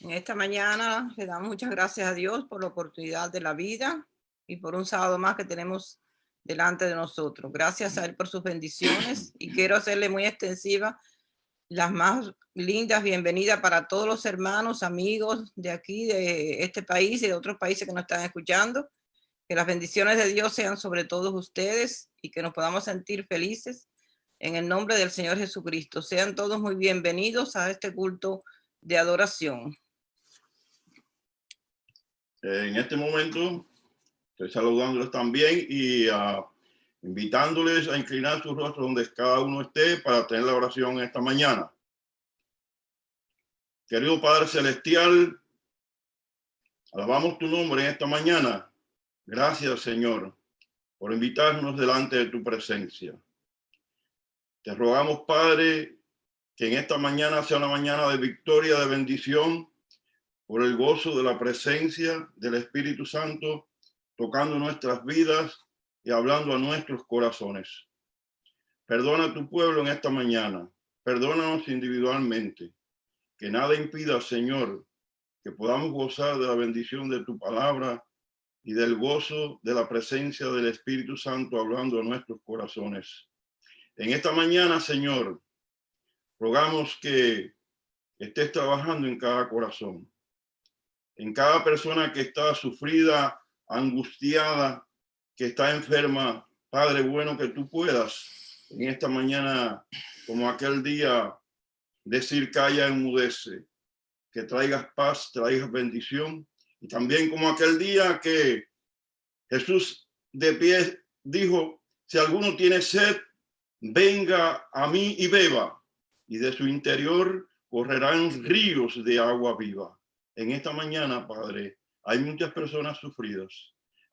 En esta mañana le damos muchas gracias a Dios por la oportunidad de la vida y por un sábado más que tenemos delante de nosotros. Gracias a Él por sus bendiciones y quiero hacerle muy extensiva las más lindas bienvenidas para todos los hermanos, amigos de aquí, de este país y de otros países que nos están escuchando. Que las bendiciones de Dios sean sobre todos ustedes y que nos podamos sentir felices en el nombre del Señor Jesucristo. Sean todos muy bienvenidos a este culto de adoración. En este momento estoy saludándoles también y invitándoles a inclinar sus rostros donde cada uno esté para tener la oración esta mañana. Querido Padre Celestial, alabamos tu nombre en esta mañana. Gracias, Señor, por invitarnos delante de tu presencia. Te rogamos, Padre, que en esta mañana sea una mañana de victoria, de bendición, por el gozo de la presencia del Espíritu Santo, tocando nuestras vidas y hablando a nuestros corazones. Perdona a tu pueblo en esta mañana. Perdónanos individualmente. Que nada impida, Señor, que podamos gozar de la bendición de tu palabra y del gozo de la presencia del Espíritu Santo hablando a nuestros corazones. En esta mañana, Señor, rogamos que estés trabajando en cada corazón, en cada persona que está sufrida, angustiada, que está enferma. Padre bueno, que tú puedas en esta mañana, como aquel día, decir calla, enmudece, que traigas paz, traigas bendición. Y también como aquel día que Jesús de pie dijo, si alguno tiene sed, venga a mí y beba, y de su interior correrán ríos de agua viva. En esta mañana, Padre, hay muchas personas sufridas.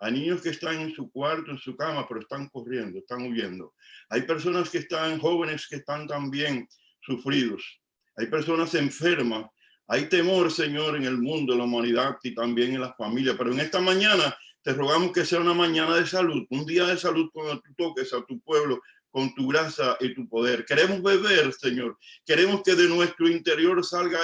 Hay niños que están en su cuarto, en su cama, pero están corriendo, están huyendo. Hay personas que están, jóvenes que están también sufridos. Hay personas enfermas. Hay temor, Señor, en el mundo, en la humanidad y también en las familias. Pero en esta mañana te rogamos que sea una mañana de salud, un día de salud cuando tú toques a tu pueblo con tu gracia y tu poder. Queremos beber, Señor. Queremos que de nuestro interior salga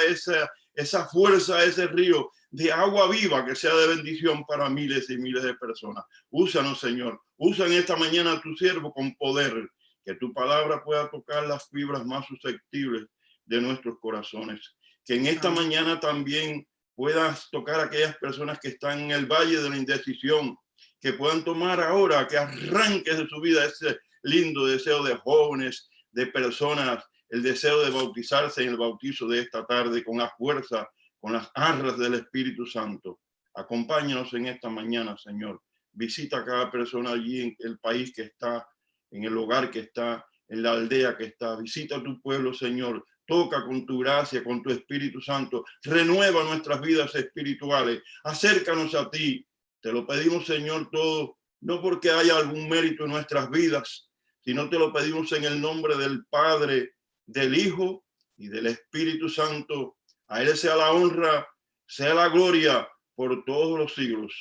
esa fuerza, ese río de agua viva que sea de bendición para miles y miles de personas. Úsanos, Señor. Usa en esta mañana a tu siervo con poder, que tu palabra pueda tocar las fibras más susceptibles de nuestros corazones. Que en esta mañana también puedas tocar a aquellas personas que están en el valle de la indecisión, que puedan tomar ahora, que arranques de su vida ese lindo deseo de jóvenes, de personas, el deseo de bautizarse en el bautizo de esta tarde con la fuerza, con las arras del Espíritu Santo. Acompáñanos en esta mañana, Señor. Visita a cada persona allí en el país que está, en el hogar que está, en la aldea que está. Visita a tu pueblo, Señor. Toca con tu gracia, con tu Espíritu Santo. Renueva nuestras vidas espirituales. Acércanos a ti. Te lo pedimos, Señor, todo, no porque haya algún mérito en nuestras vidas, sino te lo pedimos en el nombre del Padre, del Hijo y del Espíritu Santo. A Él sea la honra, sea la gloria por todos los siglos.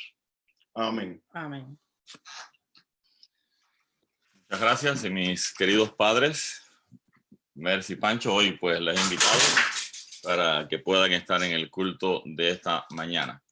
Amén. Amén. Muchas gracias, mis queridos padres. Mercy Pancho, hoy pues les he invitado para que puedan estar en el culto de esta mañana.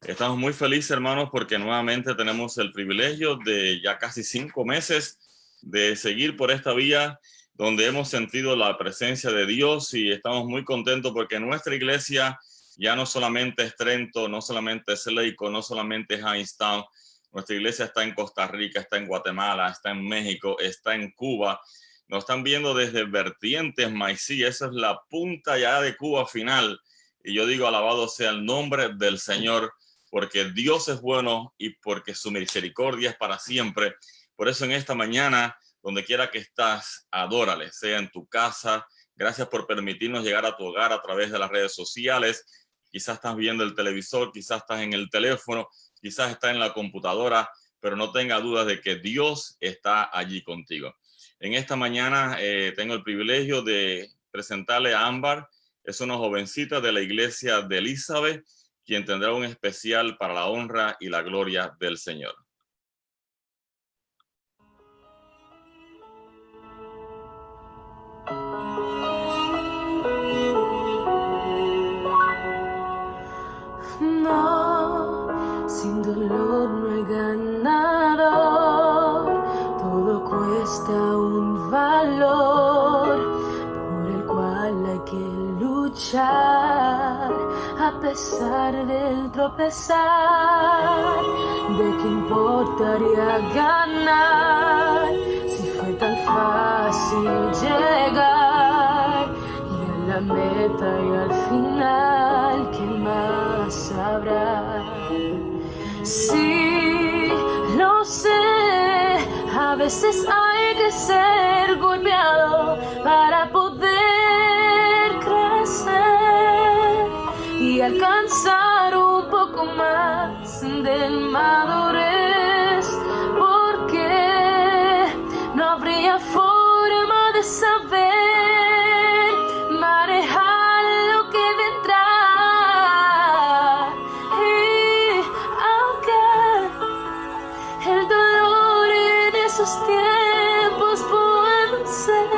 Estamos muy felices, hermanos, porque nuevamente tenemos el privilegio de ya casi 5 meses de seguir por esta vía donde hemos sentido la presencia de Dios y estamos muy contentos porque nuestra iglesia ya no solamente es Trento, no solamente es Leico, no solamente es Einstein. Nuestra iglesia está en Costa Rica, está en Guatemala, está en México, está en Cuba. Nos están viendo desde vertientes Maicí, esa es la punta ya de Cuba final. Y yo digo, alabado sea el nombre del Señor, porque Dios es bueno y porque su misericordia es para siempre. Por eso en esta mañana, donde quiera que estás, adórale, sea en tu casa. Gracias por permitirnos llegar a tu hogar a través de las redes sociales. Quizás estás viendo el televisor, quizás estás en el teléfono, quizás estás en la computadora, pero no tenga dudas de que Dios está allí contigo. En esta mañana tengo el privilegio de presentarle a Ámbar. Es una jovencita de la iglesia de Elizabeth, quien tendrá un especial para la honra y la gloria del Señor. valor por el cual hay que luchar a pesar del tropezar. ¿De qué importaría ganar si fue tan fácil llegar? Y a la meta y al final, ¿qué más habrá? Sí, lo sé, a veces hay que ser golpeado para poder crecer y alcanzar un poco más de madurez, porque no habría forma de saber manejar lo que vendrá. Y aunque el dolor en esos tiempos puede ser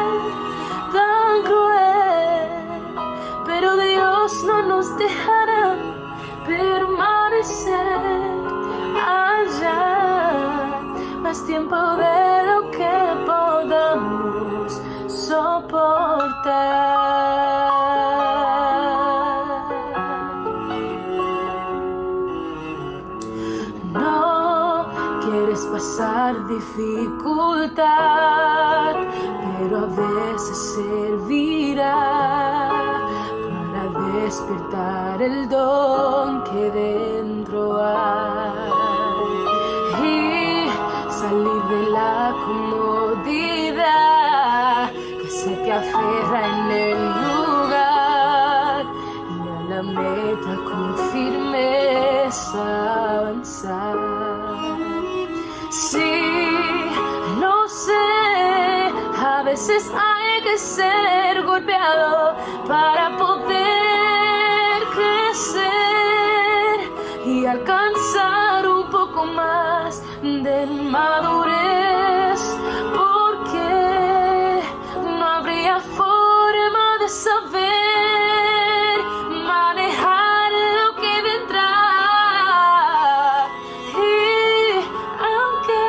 tan cruel, pero Dios no nos dejará permanecer allá más tiempo de lo que podamos soportar. No quieres pasar dificultad, pero a veces servirá para despertar el don que dentro hay y salir de la comodidad que se te aferra en el lugar y a la meta con firmeza avanzar. Sí, lo sé, a veces hay que ser golpeado para poder crecer y alcanzar un poco más de madurez, porque no habría forma de saber manejar lo que vendrá. Y aunque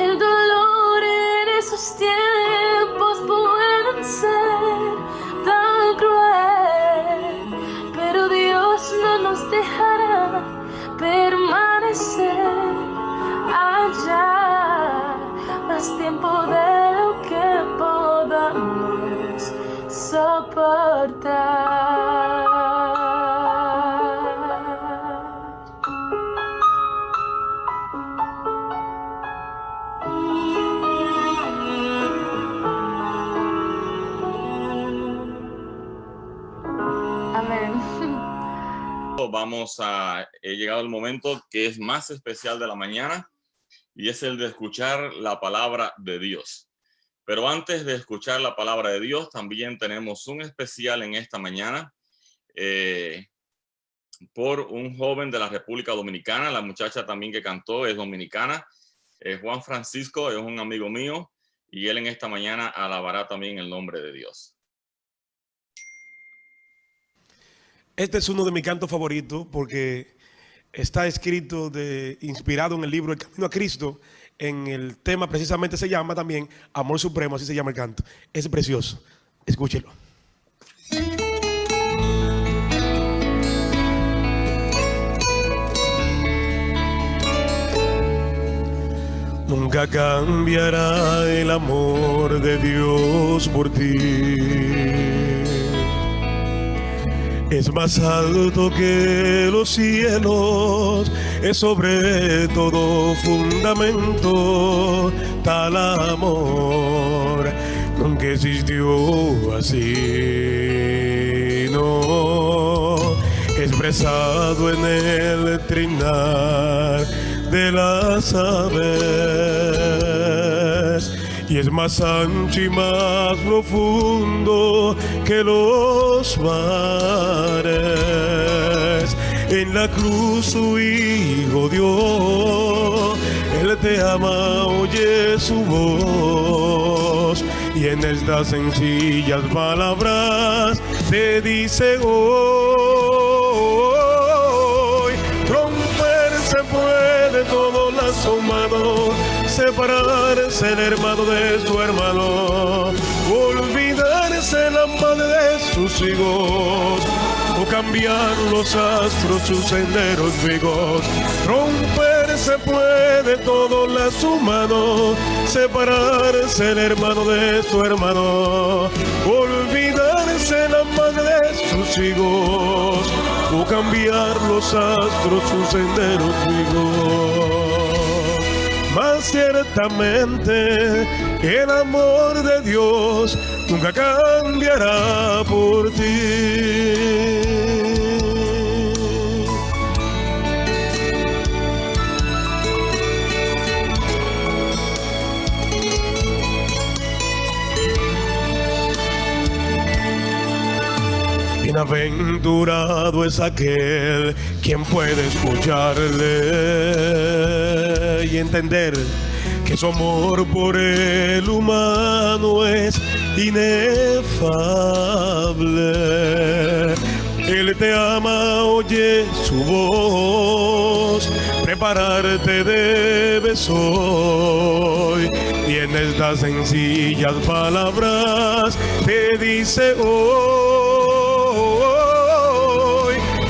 el dolor en esos tiempos pueden ser tan cruel, pero Dios no nos dejará permanecer allá más tiempo de lo que podamos soportar. Amén. Vamos a llegado el momento que es más especial de la mañana y es el de escuchar la palabra de Dios. Pero antes de escuchar la palabra de Dios, también tenemos un especial en esta mañana por un joven de la República Dominicana. La muchacha también que cantó es dominicana. Juan Francisco es un amigo mío y él en esta mañana alabará también el nombre de Dios. Este es uno de mis cantos favoritos porque está escrito inspirado en el libro El Camino a Cristo. En el tema precisamente se llama también Amor Supremo, así se llama el canto. Es precioso. Escúchelo. Nunca cambiará el amor de Dios por ti. Es más alto que los cielos, es sobre todo fundamento, tal amor nunca existió así, no, expresado en el trinar de las aves. Y es más ancho y más profundo que los mares. En la cruz tu Hijo dio, Él te ama, oye su voz. Y en estas sencillas palabras te dice hoy: romper se puede, todo lo has tomado. separarse el hermano de su hermano, olvidarse la madre de sus hijos, o cambiar los astros sus senderos vivos. Romperse puede todo lazo humano, separarse el hermano de su hermano, olvidarse la madre de sus hijos, o cambiar los astros sus senderos vivos. Mas ciertamente el amor de Dios nunca cambiará por ti. Bienaventurado es aquel quien puede escucharle y entender que su amor por el humano es inefable. Él te ama, oye su voz, prepararte debes hoy. Y en estas sencillas palabras te dice hoy,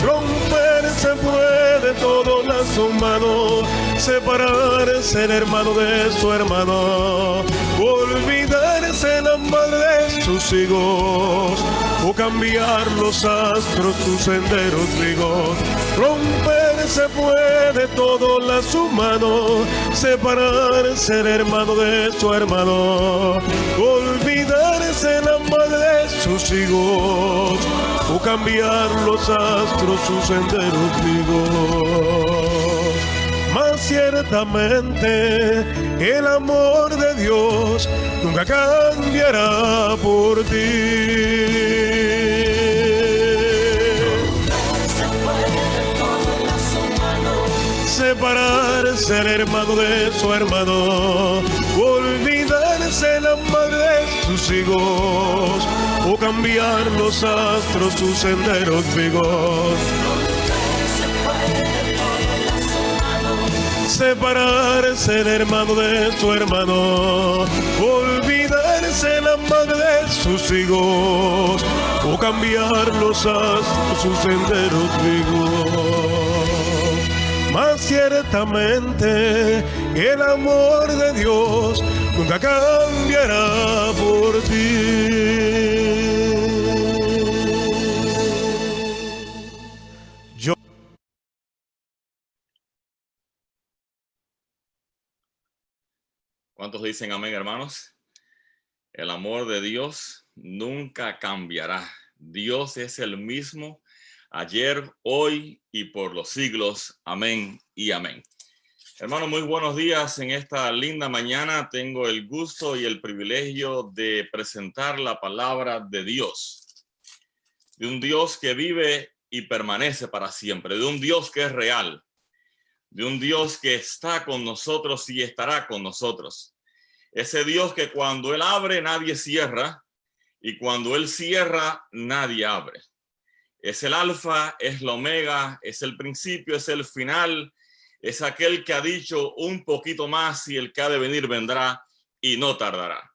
romperse puede todo lazo humano, separarse el hermano de su hermano, olvidarse la madre de sus hijos, o cambiar los astros sus senderos vivos. Romperse puede todo lazo humano, separarse el hermano de su hermano, olvidarse la madre de sus hijos, o cambiar los astros sus senderos vivos. Mas ciertamente el amor de Dios nunca cambiará por ti. Separarse el hermano de su hermano, olvidarse la madre de sus hijos, o cambiar los astros sus senderos vivos. Separarse el hermano de su hermano, olvidarse la madre de sus hijos, o cambiar los astros sus senderos vivos. Mas ciertamente el amor de Dios nunca cambiará por ti. ¿Cuántos dicen amén, hermanos? El amor de Dios nunca cambiará. Dios es el mismo ayer, hoy y por los siglos. Amén y amén. Hermanos, muy buenos días. En esta linda mañana tengo el gusto y el privilegio de presentar la palabra de Dios. De un Dios que vive y permanece para siempre. De un Dios que es real. De un Dios que está con nosotros y estará con nosotros. Ese Dios que cuando Él abre, nadie cierra. Y cuando Él cierra, nadie abre. Es el alfa, es la omega, es el principio, es el final, es aquel que ha dicho un poquito más y el que ha de venir vendrá y no tardará.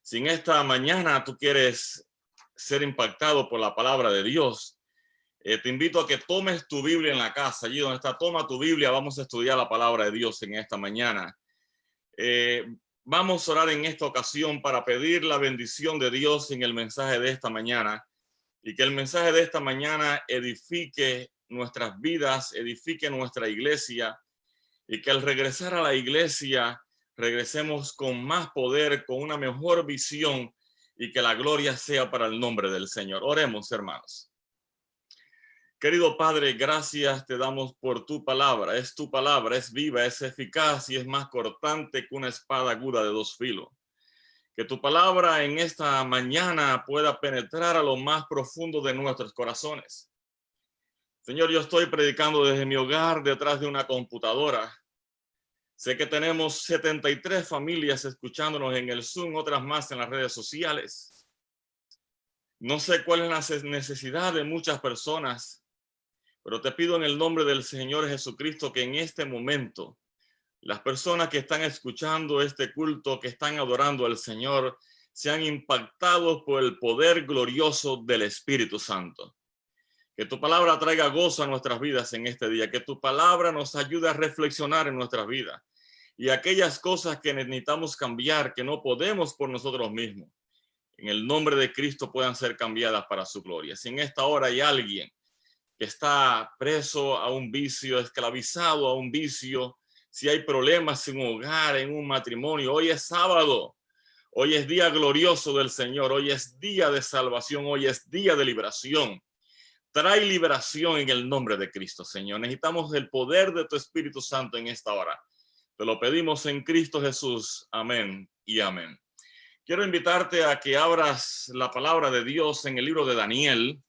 Si en esta mañana tú quieres ser impactado por la palabra de Dios, te invito a que tomes tu Biblia en la casa. Allí donde está, toma tu Biblia, vamos a estudiar la palabra de Dios en esta mañana. Vamos a orar en esta ocasión para pedir la bendición de Dios en el mensaje de esta mañana. Y que el mensaje de esta mañana edifique nuestras vidas, edifique nuestra iglesia, y que al regresar a la iglesia regresemos con más poder, con una mejor visión, y que la gloria sea para el nombre del Señor. Oremos, hermanos. Querido Padre, gracias te damos por tu palabra. Es tu palabra, es viva, es eficaz y es más cortante que una espada aguda de dos filos. Que tu palabra en esta mañana pueda penetrar a lo más profundo de nuestros corazones. Señor, yo estoy predicando desde mi hogar detrás de una computadora. Sé que tenemos 73 familias escuchándonos en el Zoom, otras más en las redes sociales. No sé cuál es la necesidad de muchas personas, pero te pido en el nombre del Señor Jesucristo que en este momento las personas que están escuchando este culto, que están adorando al Señor, sean impactados por el poder glorioso del Espíritu Santo. Que tu palabra traiga gozo a nuestras vidas en este día, que tu palabra nos ayude a reflexionar en nuestras vidas y aquellas cosas que necesitamos cambiar, que no podemos por nosotros mismos, en el nombre de Cristo puedan ser cambiadas para su gloria. Si en esta hora hay alguien que está preso a un vicio, esclavizado a un vicio, si hay problemas en un hogar, en un matrimonio, hoy es sábado. Hoy es día glorioso del Señor, hoy es día de salvación, hoy es día de liberación. Trae liberación en el nombre de Cristo, Señor. Necesitamos el poder de tu Espíritu Santo en esta hora. Te lo pedimos en Cristo Jesús. Amén y amén. Quiero invitarte a que abras la palabra de Dios en el libro de Daniel,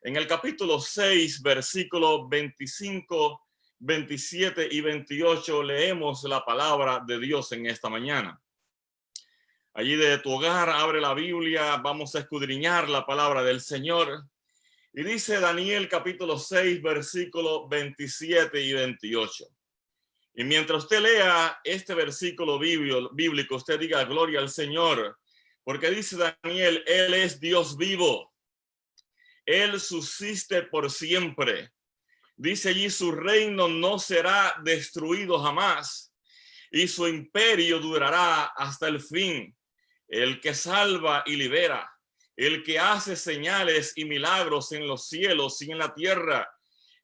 en el capítulo 6, versículos 25, 27 y 28. Leemos la palabra de Dios en esta mañana. Allí de tu hogar, abre la Biblia, vamos a escudriñar la palabra del Señor. Y dice Daniel capítulo 6, versículos 27 y 28. Y mientras usted lea este versículo bíblico, usted diga gloria al Señor, porque dice Daniel, Él es Dios vivo. Él subsiste por siempre. Dice allí, su reino no será destruido jamás, y su imperio durará hasta el fin. El que salva y libera, el que hace señales y milagros en los cielos y en la tierra,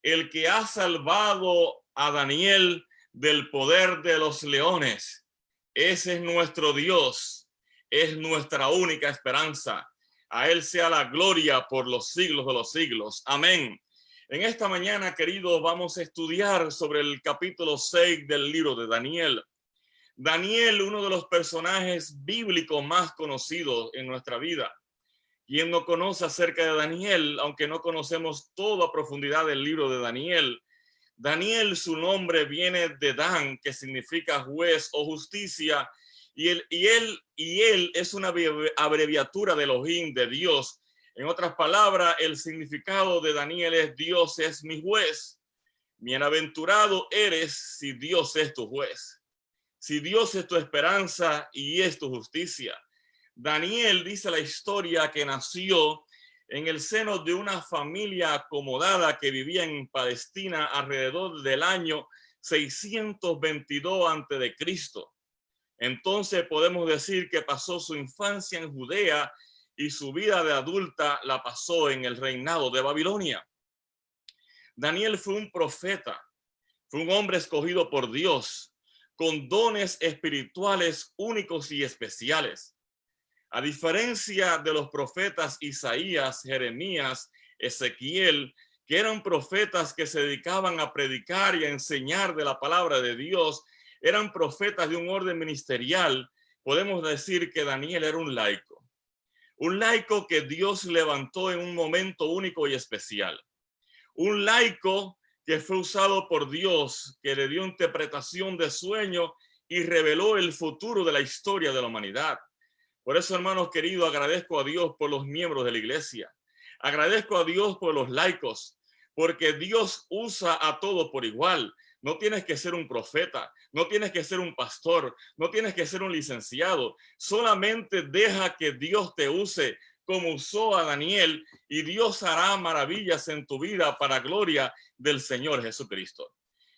el que ha salvado a Daniel del poder de los leones. Ese es nuestro Dios, es nuestra única esperanza. A Él sea la gloria por los siglos de los siglos. Amén. En esta mañana, queridos, vamos a estudiar sobre el capítulo 6 del libro de Daniel. Daniel, uno de los personajes bíblicos más conocidos en nuestra vida. Quien no conoce acerca de Daniel, aunque no conocemos toda profundidad del libro de Daniel, Daniel, su nombre viene de Dan, que significa juez o justicia, y él es una abreviatura de Elohim, de Dios. En otras palabras, el significado de Daniel es Dios es mi juez. Bienaventurado eres si Dios es tu juez. Si Dios es tu esperanza y es tu justicia. Daniel dice la historia que nació en el seno de una familia acomodada que vivía en Palestina alrededor del año 622 a.C. Entonces podemos decir que pasó su infancia en Judea y su vida de adulta la pasó en el reinado de Babilonia. Daniel fue un profeta, fue un hombre escogido por Dios, con dones espirituales únicos y especiales. A diferencia de los profetas Isaías, Jeremías, Ezequiel, que eran profetas que se dedicaban a predicar y a enseñar de la palabra de Dios, eran profetas de un orden ministerial, podemos decir que Daniel era un laico. Un laico que Dios levantó en un momento único y especial. Un laico que fue usado por Dios, que le dio interpretación de sueño y reveló el futuro de la historia de la humanidad. Por eso, hermanos queridos, agradezco a Dios por los miembros de la iglesia. Agradezco a Dios por los laicos, porque Dios usa a todos por igual. No tienes que ser un profeta, no tienes que ser un pastor, no tienes que ser un licenciado. Solamente deja que Dios te use como usó a Daniel, y Dios hará maravillas en tu vida para gloria del Señor Jesucristo.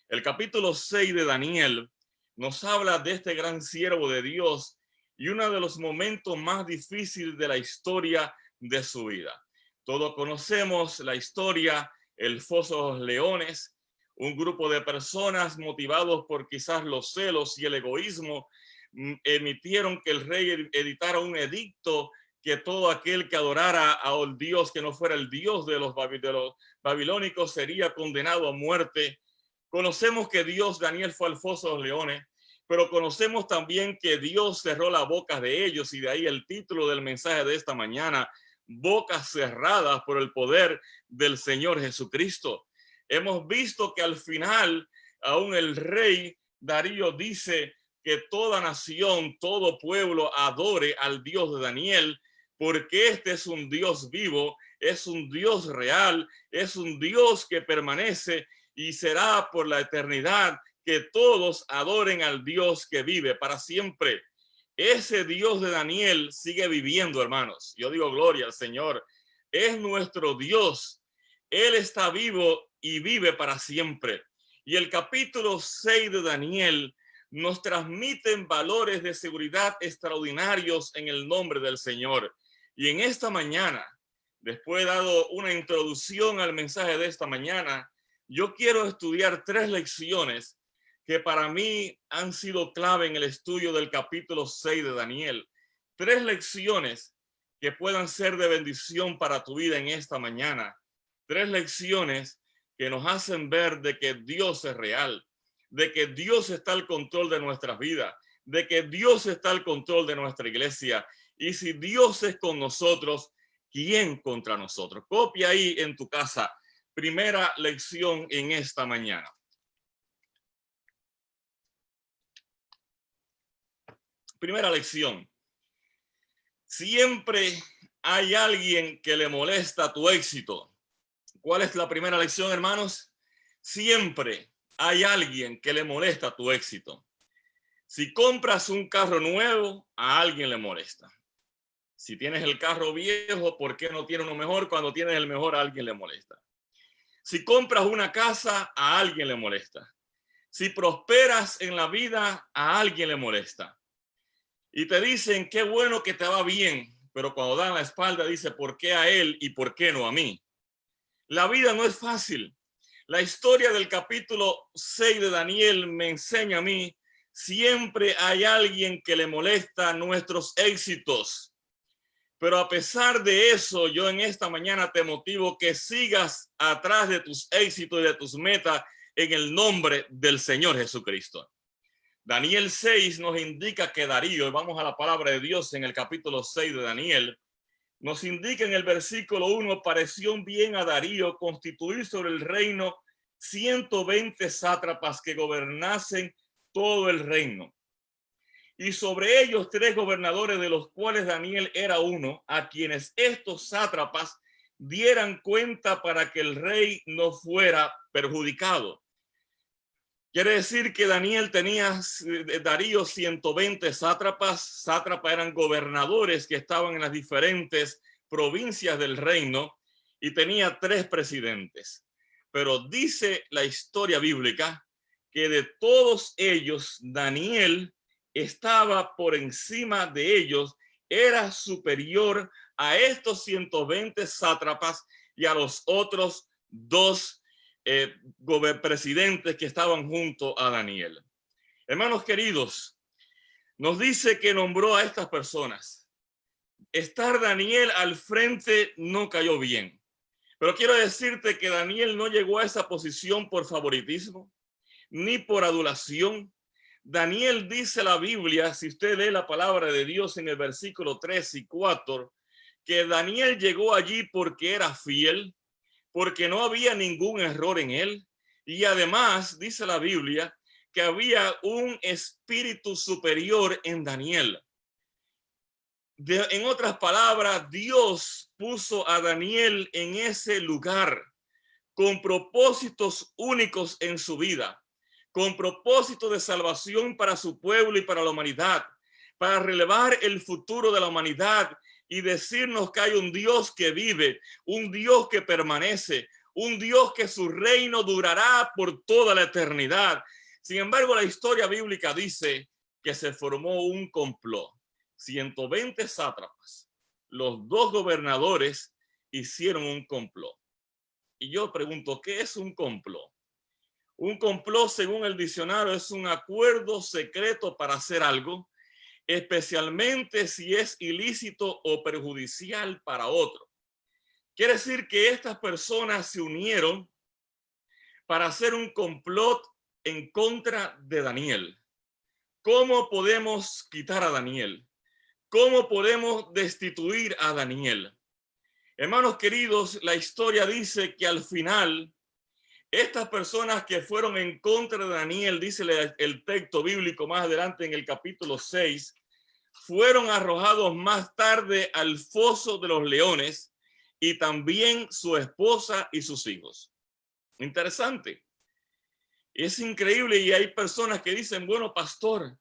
El capítulo 6 de Daniel nos habla de este gran siervo de Dios y uno de los momentos más difíciles de la historia de su vida. Todos conocemos la historia, el foso de los leones, un grupo de personas motivados por quizás los celos y el egoísmo, emitieron que el rey editara un edicto que todo aquel que adorara a un Dios que no fuera el Dios de los babilónicos sería condenado a muerte. Conocemos que Daniel fue al foso de los leones, pero conocemos también que Dios cerró la boca de ellos, y de ahí el título del mensaje de esta mañana, bocas cerradas por el poder del Señor Jesucristo. Hemos visto que al final, aún el rey Darío dice que toda nación, todo pueblo adore al Dios de Daniel, porque este es un Dios vivo, es un Dios real, es un Dios que permanece y será por la eternidad que todos adoren al Dios que vive para siempre. Ese Dios de Daniel sigue viviendo, hermanos. Yo digo gloria al Señor. Es nuestro Dios. Él está vivo y vive para siempre. Y el capítulo 6 de Daniel nos transmiten valores de seguridad extraordinarios en el nombre del Señor. Y en esta mañana, después de dado una introducción al mensaje de esta mañana, yo quiero estudiar 3 lecciones que para mí han sido clave en el estudio del capítulo 6 de Daniel. 3 lecciones que puedan ser de bendición para tu vida en esta mañana. 3 lecciones que nos hacen ver de que Dios es real, de que Dios está al control de nuestras vidas, de que Dios está al control de nuestra iglesia. Y si Dios es con nosotros, ¿quién contra nosotros? Copia ahí en tu casa. Primera lección en esta mañana. Primera lección. Siempre hay alguien que le molesta tu éxito. ¿Cuál es la primera lección, hermanos? Siempre hay alguien que le molesta tu éxito. Si compras un carro nuevo, a alguien le molesta. Si tienes el carro viejo, ¿por qué no tienes uno mejor? Cuando tienes el mejor, a alguien le molesta. Si compras una casa, a alguien le molesta. Si prosperas en la vida, a alguien le molesta. Y te dicen, qué bueno que te va bien, pero cuando dan la espalda, dice, ¿por qué a él y por qué no a mí? La vida no es fácil. La historia del capítulo 6 de Daniel me enseña a mí, siempre hay alguien que le molesta nuestros éxitos. Pero a pesar de eso, yo en esta mañana te motivo que sigas atrás de tus éxitos y de tus metas en el nombre del Señor Jesucristo. Daniel 6 nos indica que Darío, y vamos a la palabra de Dios en el capítulo 6 de Daniel, nos indica en el versículo 1, pareció bien a Darío constituir sobre el reino 120 sátrapas que gobernasen todo el reino. Y sobre ellos 3 gobernadores, de los cuales Daniel era uno, a quienes estos sátrapas dieran cuenta para que el rey no fuera perjudicado. Quiere decir que Darío 120 sátrapas. Sátrapas eran gobernadores que estaban en las diferentes provincias del reino y tenía 3 presidentes. Pero dice la historia bíblica que de todos ellos, Daniel estaba por encima de ellos, era superior a estos 120 sátrapas y a los otros 2 presidentes que estaban junto a Daniel. Hermanos queridos, nos dice que nombró a estas personas. Estar Daniel al frente no cayó bien, pero quiero decirte que Daniel no llegó a esa posición por favoritismo ni por adulación. Daniel, dice la Biblia, si usted lee la palabra de Dios en el versículo 3 y 4, que Daniel llegó allí porque era fiel, porque no había ningún error en él. Y además dice la Biblia que había un espíritu superior en Daniel. En otras palabras, Dios puso a Daniel en ese lugar con propósitos únicos en su vida, con propósito de salvación para su pueblo y para la humanidad, para relevar el futuro de la humanidad y decirnos que hay un Dios que vive, un Dios que permanece, un Dios que su reino durará por toda la eternidad. Sin embargo, la historia bíblica dice que se formó un complot. 120 sátrapas, los 2 gobernadores hicieron un complot. Y yo pregunto, ¿qué es un complot? Un complot, según el diccionario, es un acuerdo secreto para hacer algo, especialmente si es ilícito o perjudicial para otro. Quiere decir que estas personas se unieron para hacer un complot en contra de Daniel. ¿Cómo podemos quitar a Daniel? ¿Cómo podemos destituir a Daniel? Hermanos queridos, la historia dice que al final, estas personas que fueron en contra de Daniel, dice el texto bíblico más adelante en el capítulo 6, fueron arrojados más tarde al foso de los leones y también su esposa y sus hijos. Interesante. Es increíble, y hay personas que dicen, bueno, pastor,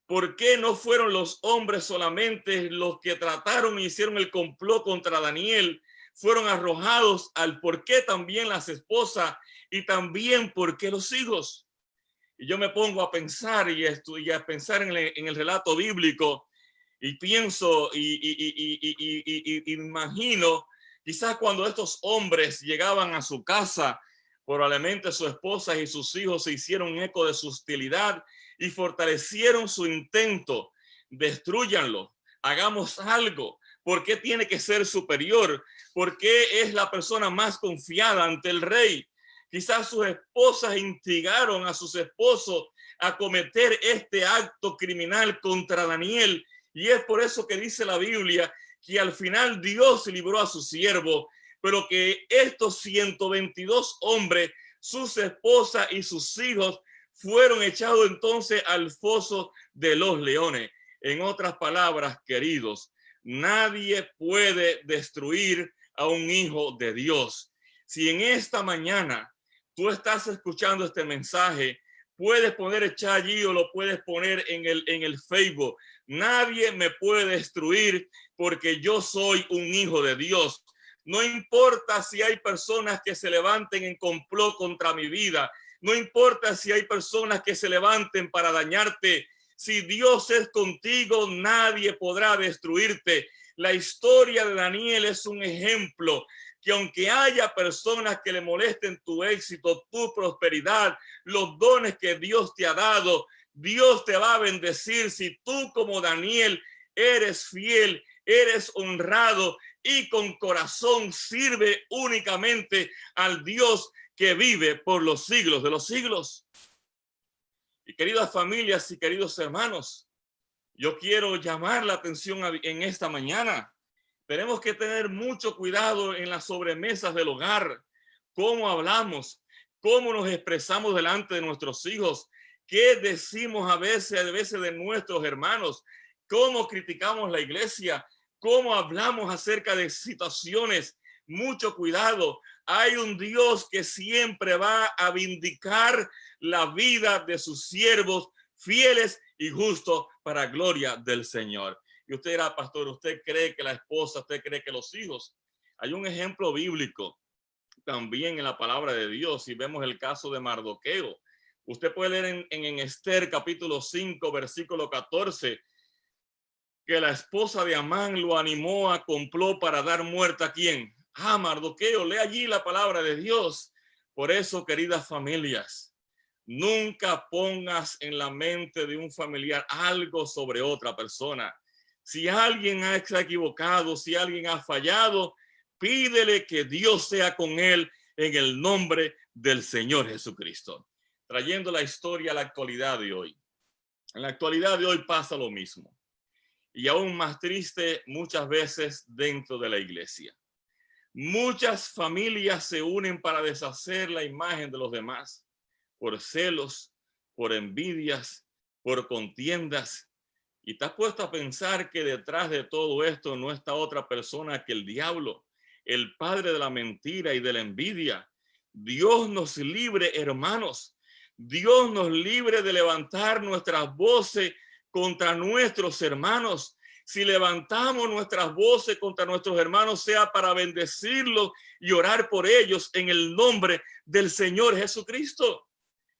¿por qué no fueron los hombres solamente los que trataron e hicieron el complot contra Daniel? Fueron arrojados al por qué también las esposas y también por qué los hijos. Y yo me pongo a pensar y a pensar en el relato bíblico y pienso y imagino quizás cuando estos hombres llegaban a su casa, probablemente sus esposas y sus hijos se hicieron eco de su hostilidad y fortalecieron su intento. Destrúyanlo, hagamos algo. ¿Por qué tiene que ser superior? ¿Por qué es la persona más confiada ante el rey? Quizás sus esposas instigaron a sus esposos a cometer este acto criminal contra Daniel. Y es por eso que dice la Biblia que al final Dios libró a su siervo, pero que estos 122 hombres, sus esposas y sus hijos, fueron echados entonces al foso de los leones. En otras palabras, queridos, nadie puede destruir a un hijo de Dios. Si en esta mañana tú estás escuchando este mensaje, puedes poner el chat allí o lo puedes poner en el Facebook. Nadie me puede destruir porque yo soy un hijo de Dios. No importa si hay personas que se levanten en complot contra mi vida. No importa si hay personas que se levanten para dañarte. Si Dios es contigo, nadie podrá destruirte. La historia de Daniel es un ejemplo que aunque haya personas que le molesten tu éxito, tu prosperidad, los dones que Dios te ha dado, Dios te va a bendecir si tú como Daniel eres fiel, eres honrado y con corazón sirve únicamente al Dios que vive por los siglos de los siglos. Y queridas familias y queridos hermanos, yo quiero llamar la atención en esta mañana. Tenemos que tener mucho cuidado en las sobremesas del hogar, cómo hablamos, cómo nos expresamos delante de nuestros hijos, qué decimos a veces de nuestros hermanos, cómo criticamos la iglesia, cómo hablamos acerca de situaciones. Mucho cuidado. Hay un Dios que siempre va a vindicar la vida de sus siervos fieles y justos para gloria del Señor. Y usted dirá, pastor, ¿usted cree que la esposa, usted cree que los hijos? Hay un ejemplo bíblico también en la palabra de Dios y vemos el caso de Mardoqueo. Usted puede leer en Esther capítulo 5, versículo 14, que la esposa de Amán lo animó a complot para dar muerte a ¿quién? A Mardoqueo. Lee allí la palabra de Dios. Por eso, queridas familias, nunca pongas en la mente de un familiar algo sobre otra persona. Si alguien ha equivocado, si alguien ha fallado, pídele que Dios sea con él en el nombre del Señor Jesucristo. Trayendo la historia a la actualidad de hoy. En la actualidad de hoy pasa lo mismo. Y aún más triste muchas veces dentro de la iglesia. Muchas familias se unen para deshacer la imagen de los demás por celos, por envidias, por contiendas. Y te has puesto a pensar que detrás de todo esto no está otra persona que el diablo, el padre de la mentira y de la envidia. Dios nos libre, hermanos. Dios nos libre de levantar nuestras voces contra nuestros hermanos. Si levantamos nuestras voces contra nuestros hermanos, sea para bendecirlos y orar por ellos en el nombre del Señor Jesucristo.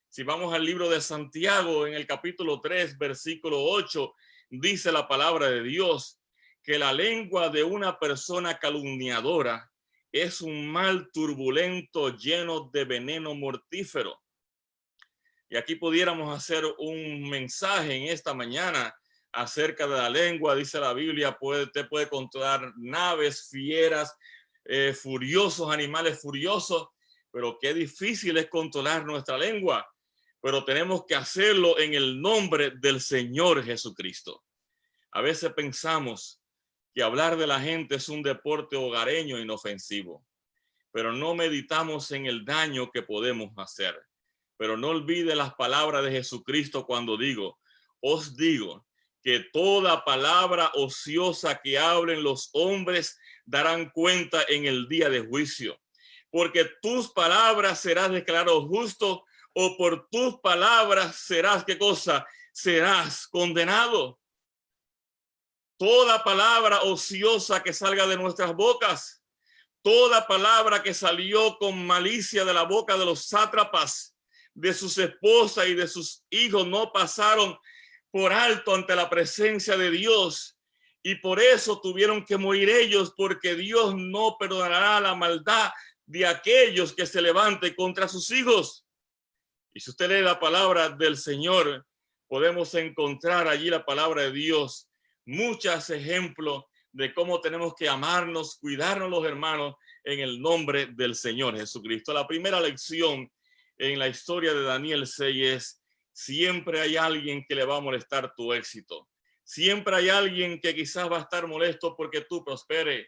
Si vamos al libro de Santiago, en el capítulo 3, versículo 8, dice la palabra de Dios que la lengua de una persona calumniadora es un mal turbulento lleno de veneno mortífero. Y aquí pudiéramos hacer un mensaje en esta mañana acerca de la lengua. Dice la Biblia, usted puede controlar naves, fieras, furiosos, animales furiosos, pero qué difícil es controlar nuestra lengua. Pero tenemos que hacerlo en el nombre del Señor Jesucristo. A veces pensamos que hablar de la gente es un deporte hogareño inofensivo, pero no meditamos en el daño que podemos hacer. Pero no olvide las palabras de Jesucristo cuando digo, os digo que toda palabra ociosa que hablen los hombres darán cuenta en el día de juicio, porque tus palabras serás declarado justo o por tus palabras serás, ¿qué cosa? Serás condenado. Toda palabra ociosa que salga de nuestras bocas, toda palabra que salió con malicia de la boca de los sátrapas, de sus esposas y de sus hijos, no pasaron por alto ante la presencia de Dios. Y por eso tuvieron que morir ellos, porque Dios no perdonará la maldad de aquellos que se levanten contra sus hijos. Y si usted lee la palabra del Señor, podemos encontrar allí la palabra de Dios, muchos ejemplos de cómo tenemos que amarnos, cuidarnos los hermanos en el nombre del Señor Jesucristo. La primera lección en la historia de Daniel 6 es: siempre hay alguien que le va a molestar tu éxito. Siempre hay alguien que quizás va a estar molesto porque tú prosperes,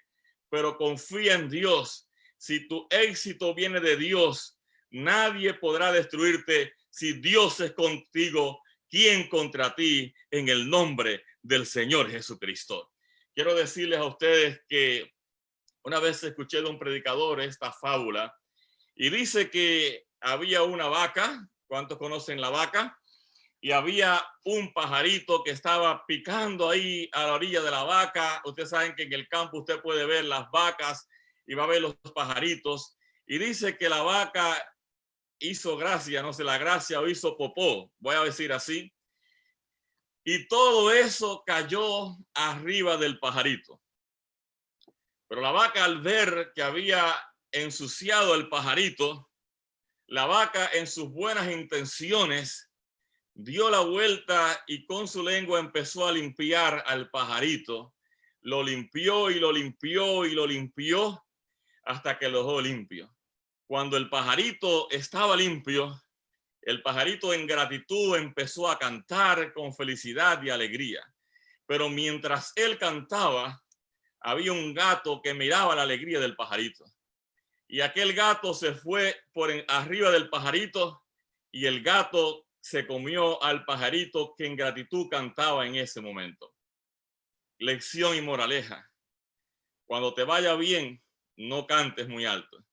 pero confía en Dios. Si tu éxito viene de Dios, nadie podrá destruirte. Si Dios es contigo, ¿quién contra ti? En el nombre del Señor Jesucristo. Quiero decirles a ustedes que una vez escuché de un predicador esta fábula y dice que había una vaca. ¿Cuántos conocen la vaca? Y había un pajarito que estaba picando ahí a la orilla de la vaca. Ustedes saben que en el campo usted puede ver las vacas y va a ver los pajaritos. Y dice que la vaca hizo gracia, no sé, la gracia o hizo popó, voy a decir así. Y todo eso cayó arriba del pajarito. Pero la vaca, al ver que había ensuciado el pajarito, la vaca en sus buenas intenciones dio la vuelta y con su lengua empezó a limpiar al pajarito. Lo limpió y lo limpió y lo limpió hasta que lo dejó limpio. Cuando el pajarito estaba limpio, el pajarito en gratitud empezó a cantar con felicidad y alegría. Pero mientras él cantaba, había un gato que miraba la alegría del pajarito. Y aquel gato se fue por arriba del pajarito y el gato se comió al pajarito que en gratitud cantaba en ese momento. Lección y moraleja: cuando te vaya bien, no cantes muy alto.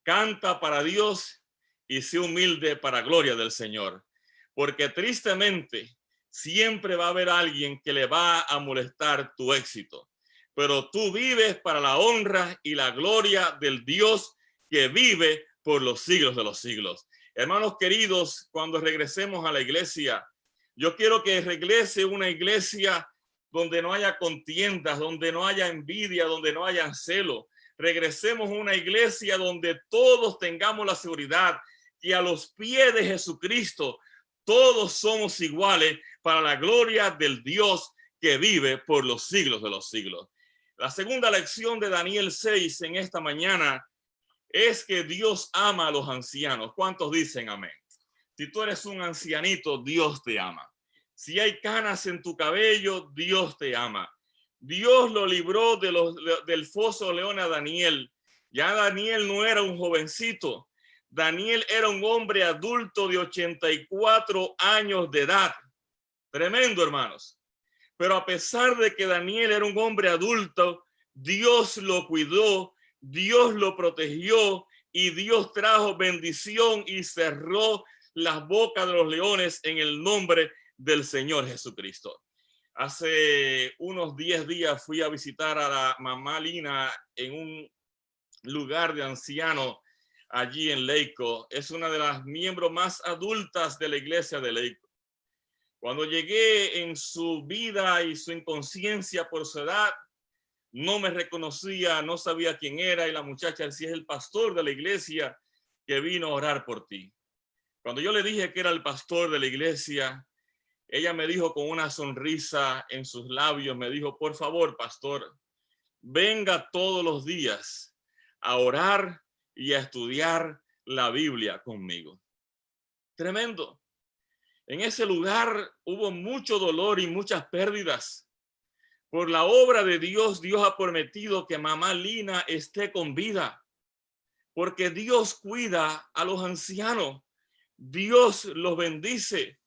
Canta para Dios y sé humilde para gloria del Señor, porque tristemente siempre va a haber alguien que le va a molestar tu éxito, pero tú vives para la honra y la gloria del Dios que vive por los siglos de los siglos. Hermanos queridos, cuando regresemos a la iglesia, yo quiero que regrese una iglesia donde no haya contiendas, donde no haya envidia, donde no haya celo. Regresemos a una iglesia donde todos tengamos la seguridad que a los pies de Jesucristo todos somos iguales para la gloria del Dios que vive por los siglos de los siglos. La segunda lección de Daniel 6 en esta mañana es que Dios ama a los ancianos. ¿Cuántos dicen amén? Si tú eres un ancianito, Dios te ama. Si hay canas en tu cabello, Dios te ama. Dios lo libró del foso de león a Daniel. Ya Daniel no era un jovencito. Daniel era un hombre adulto de 84 años de edad. Tremendo, hermanos. Pero a pesar de que Daniel era un hombre adulto, Dios lo cuidó, Dios lo protegió y Dios trajo bendición y cerró las bocas de los leones en el nombre del Señor Jesucristo. Hace unos 10 días fui a visitar a la mamá Lina en un lugar de ancianos allí en Leico. Es una de las miembros más adultas de la iglesia de Leico. Cuando llegué, en su vida y su inconsciencia por su edad, no me reconocía, no sabía quién era, y la muchacha decía: es el pastor de la iglesia que vino a orar por ti. Cuando yo le dije que era el pastor de la iglesia, ella me dijo con una sonrisa en sus labios, me dijo: por favor, pastor, venga todos los días a orar y a estudiar la Biblia conmigo. Tremendo. En ese lugar hubo mucho dolor y muchas pérdidas. Por la obra de Dios, Dios ha prometido que mamá Lina esté con vida, porque Dios cuida a los ancianos. Dios los bendice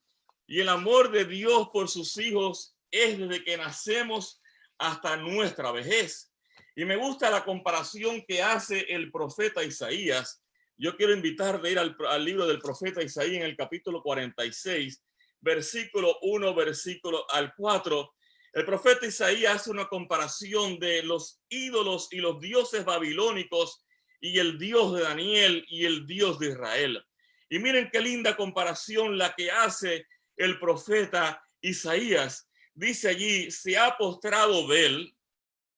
y el amor de Dios por sus hijos es desde que nacemos hasta nuestra vejez. Y me gusta la comparación que hace el profeta Isaías Yo quiero invitarte a ir al libro del profeta Isaías en el capítulo 46, versículo 1, versículo al 4. El profeta Isaías hace una comparación de los ídolos y los dioses babilónicos y el Dios de Daniel y el Dios de Israel. Y miren qué linda comparación la que hace el profeta Isaías. Dice allí, se ha postrado Bel,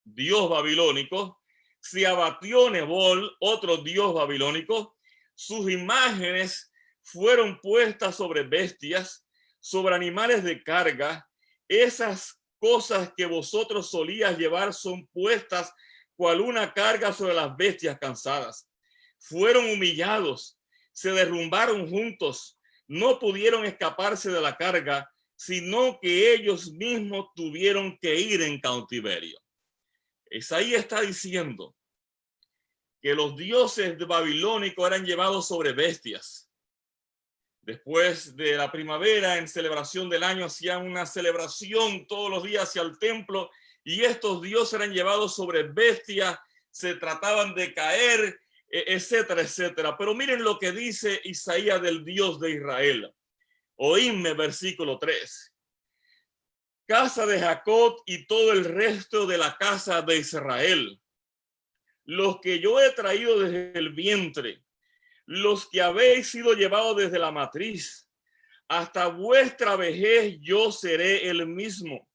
dios babilónico, se abatió Nebol, otro dios babilónico, sus imágenes fueron puestas sobre bestias, sobre animales de carga. Esas cosas que vosotros solías llevar son puestas cual una carga sobre las bestias cansadas. Fueron humillados, se derrumbaron juntos, no pudieron escaparse de la carga, sino que ellos mismos tuvieron que ir en cautiverio. Isaías está diciendo que los dioses babilónicos eran llevados sobre bestias. Después de la primavera, en celebración del año, hacían una celebración todos los días hacia el templo, y estos dioses eran llevados sobre bestias, se trataban de caer, etcétera, etcétera. Pero miren lo que dice Isaías del Dios de Israel. Oídme, versículo 3. Casa de Jacob y todo el resto de la casa de Israel, los que yo he traído desde el vientre, los que habéis sido llevados desde la matriz, hasta vuestra vejez yo seré el mismo,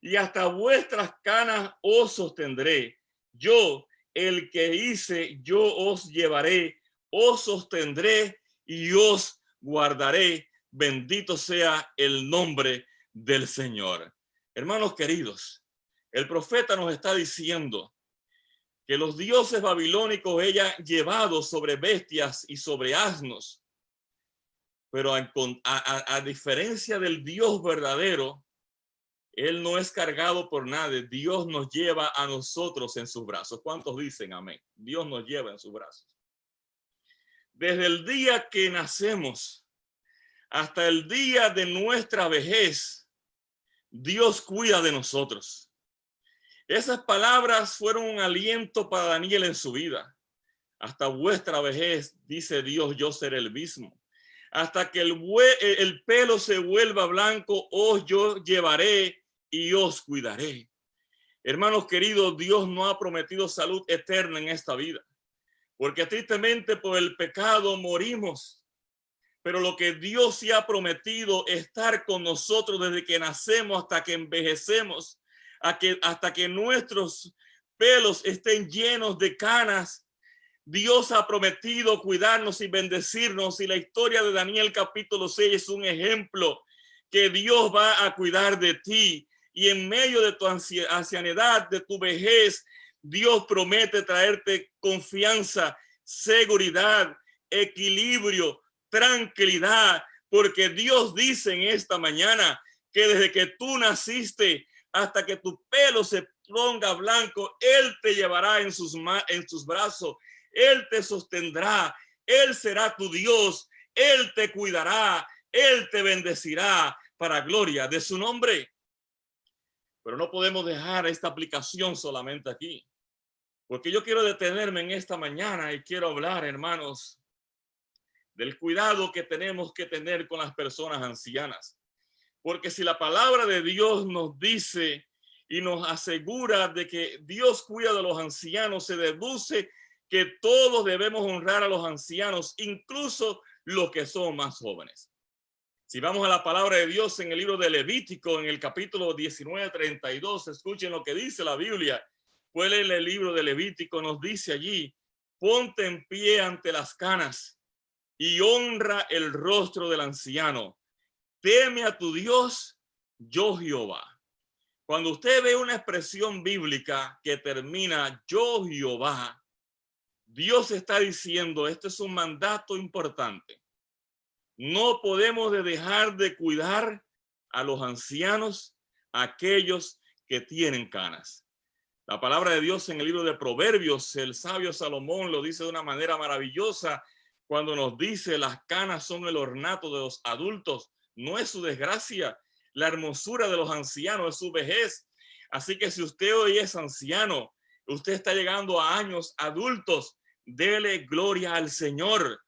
y hasta vuestras canas os sostendré. Yo, el que hice, yo os llevaré, os sostendré y os guardaré. Bendito sea el nombre del Señor. Hermanos queridos, el profeta nos está diciendo que los dioses babilónicos eran llevados sobre bestias y sobre asnos, pero a diferencia del Dios verdadero, él no es cargado por nadie. Dios nos lleva a nosotros en sus brazos. ¿Cuántos dicen amén? Dios nos lleva en sus brazos. Desde el día que nacemos hasta el día de nuestra vejez, Dios cuida de nosotros. Esas palabras fueron un aliento para Daniel en su vida. Hasta vuestra vejez, dice Dios, yo seré el mismo. Hasta que el pelo se vuelva blanco, os yo llevaré y os cuidaré. Hermanos queridos, Dios no ha prometido salud eterna en esta vida, porque tristemente por el pecado morimos. Pero lo que Dios sí ha prometido es estar con nosotros desde que nacemos hasta que envejecemos, hasta que nuestros pelos estén llenos de canas. Dios ha prometido cuidarnos y bendecirnos, y la historia de Daniel capítulo 6 es un ejemplo que Dios va a cuidar de ti, y en medio de tu ancianidad, de tu vejez, Dios promete traerte confianza, seguridad, equilibrio, tranquilidad, porque Dios dice en esta mañana que desde que tú naciste hasta que tu pelo se ponga blanco, Él te llevará en sus brazos, Él te sostendrá, Él será tu Dios, Él te cuidará, Él te bendecirá para gloria de su nombre. Pero no podemos dejar esta aplicación solamente aquí, porque yo quiero detenerme en esta mañana y quiero hablar, hermanos, del cuidado que tenemos que tener con las personas ancianas. Porque si la palabra de Dios nos dice y nos asegura de que Dios cuida de los ancianos, se deduce que todos debemos honrar a los ancianos, incluso los que son más jóvenes. Si vamos a la palabra de Dios en el libro de Levítico, en el capítulo 19:32, escuchen lo que dice la Biblia. Pues en el libro de Levítico nos dice allí: ponte en pie ante las canas y honra el rostro del anciano. Teme a tu Dios, yo Jehová. Cuando usted ve una expresión bíblica que termina yo Jehová, Dios está diciendo, este es un mandato importante. No podemos dejar de cuidar a los ancianos, aquellos que tienen canas. La palabra de Dios en el libro de Proverbios, el sabio Salomón lo dice de una manera maravillosa cuando nos dice: las canas son el ornato de los adultos, no es su desgracia. La hermosura de los ancianos es su vejez. Así que si usted hoy es anciano, usted está llegando a años adultos, dele gloria al Señor,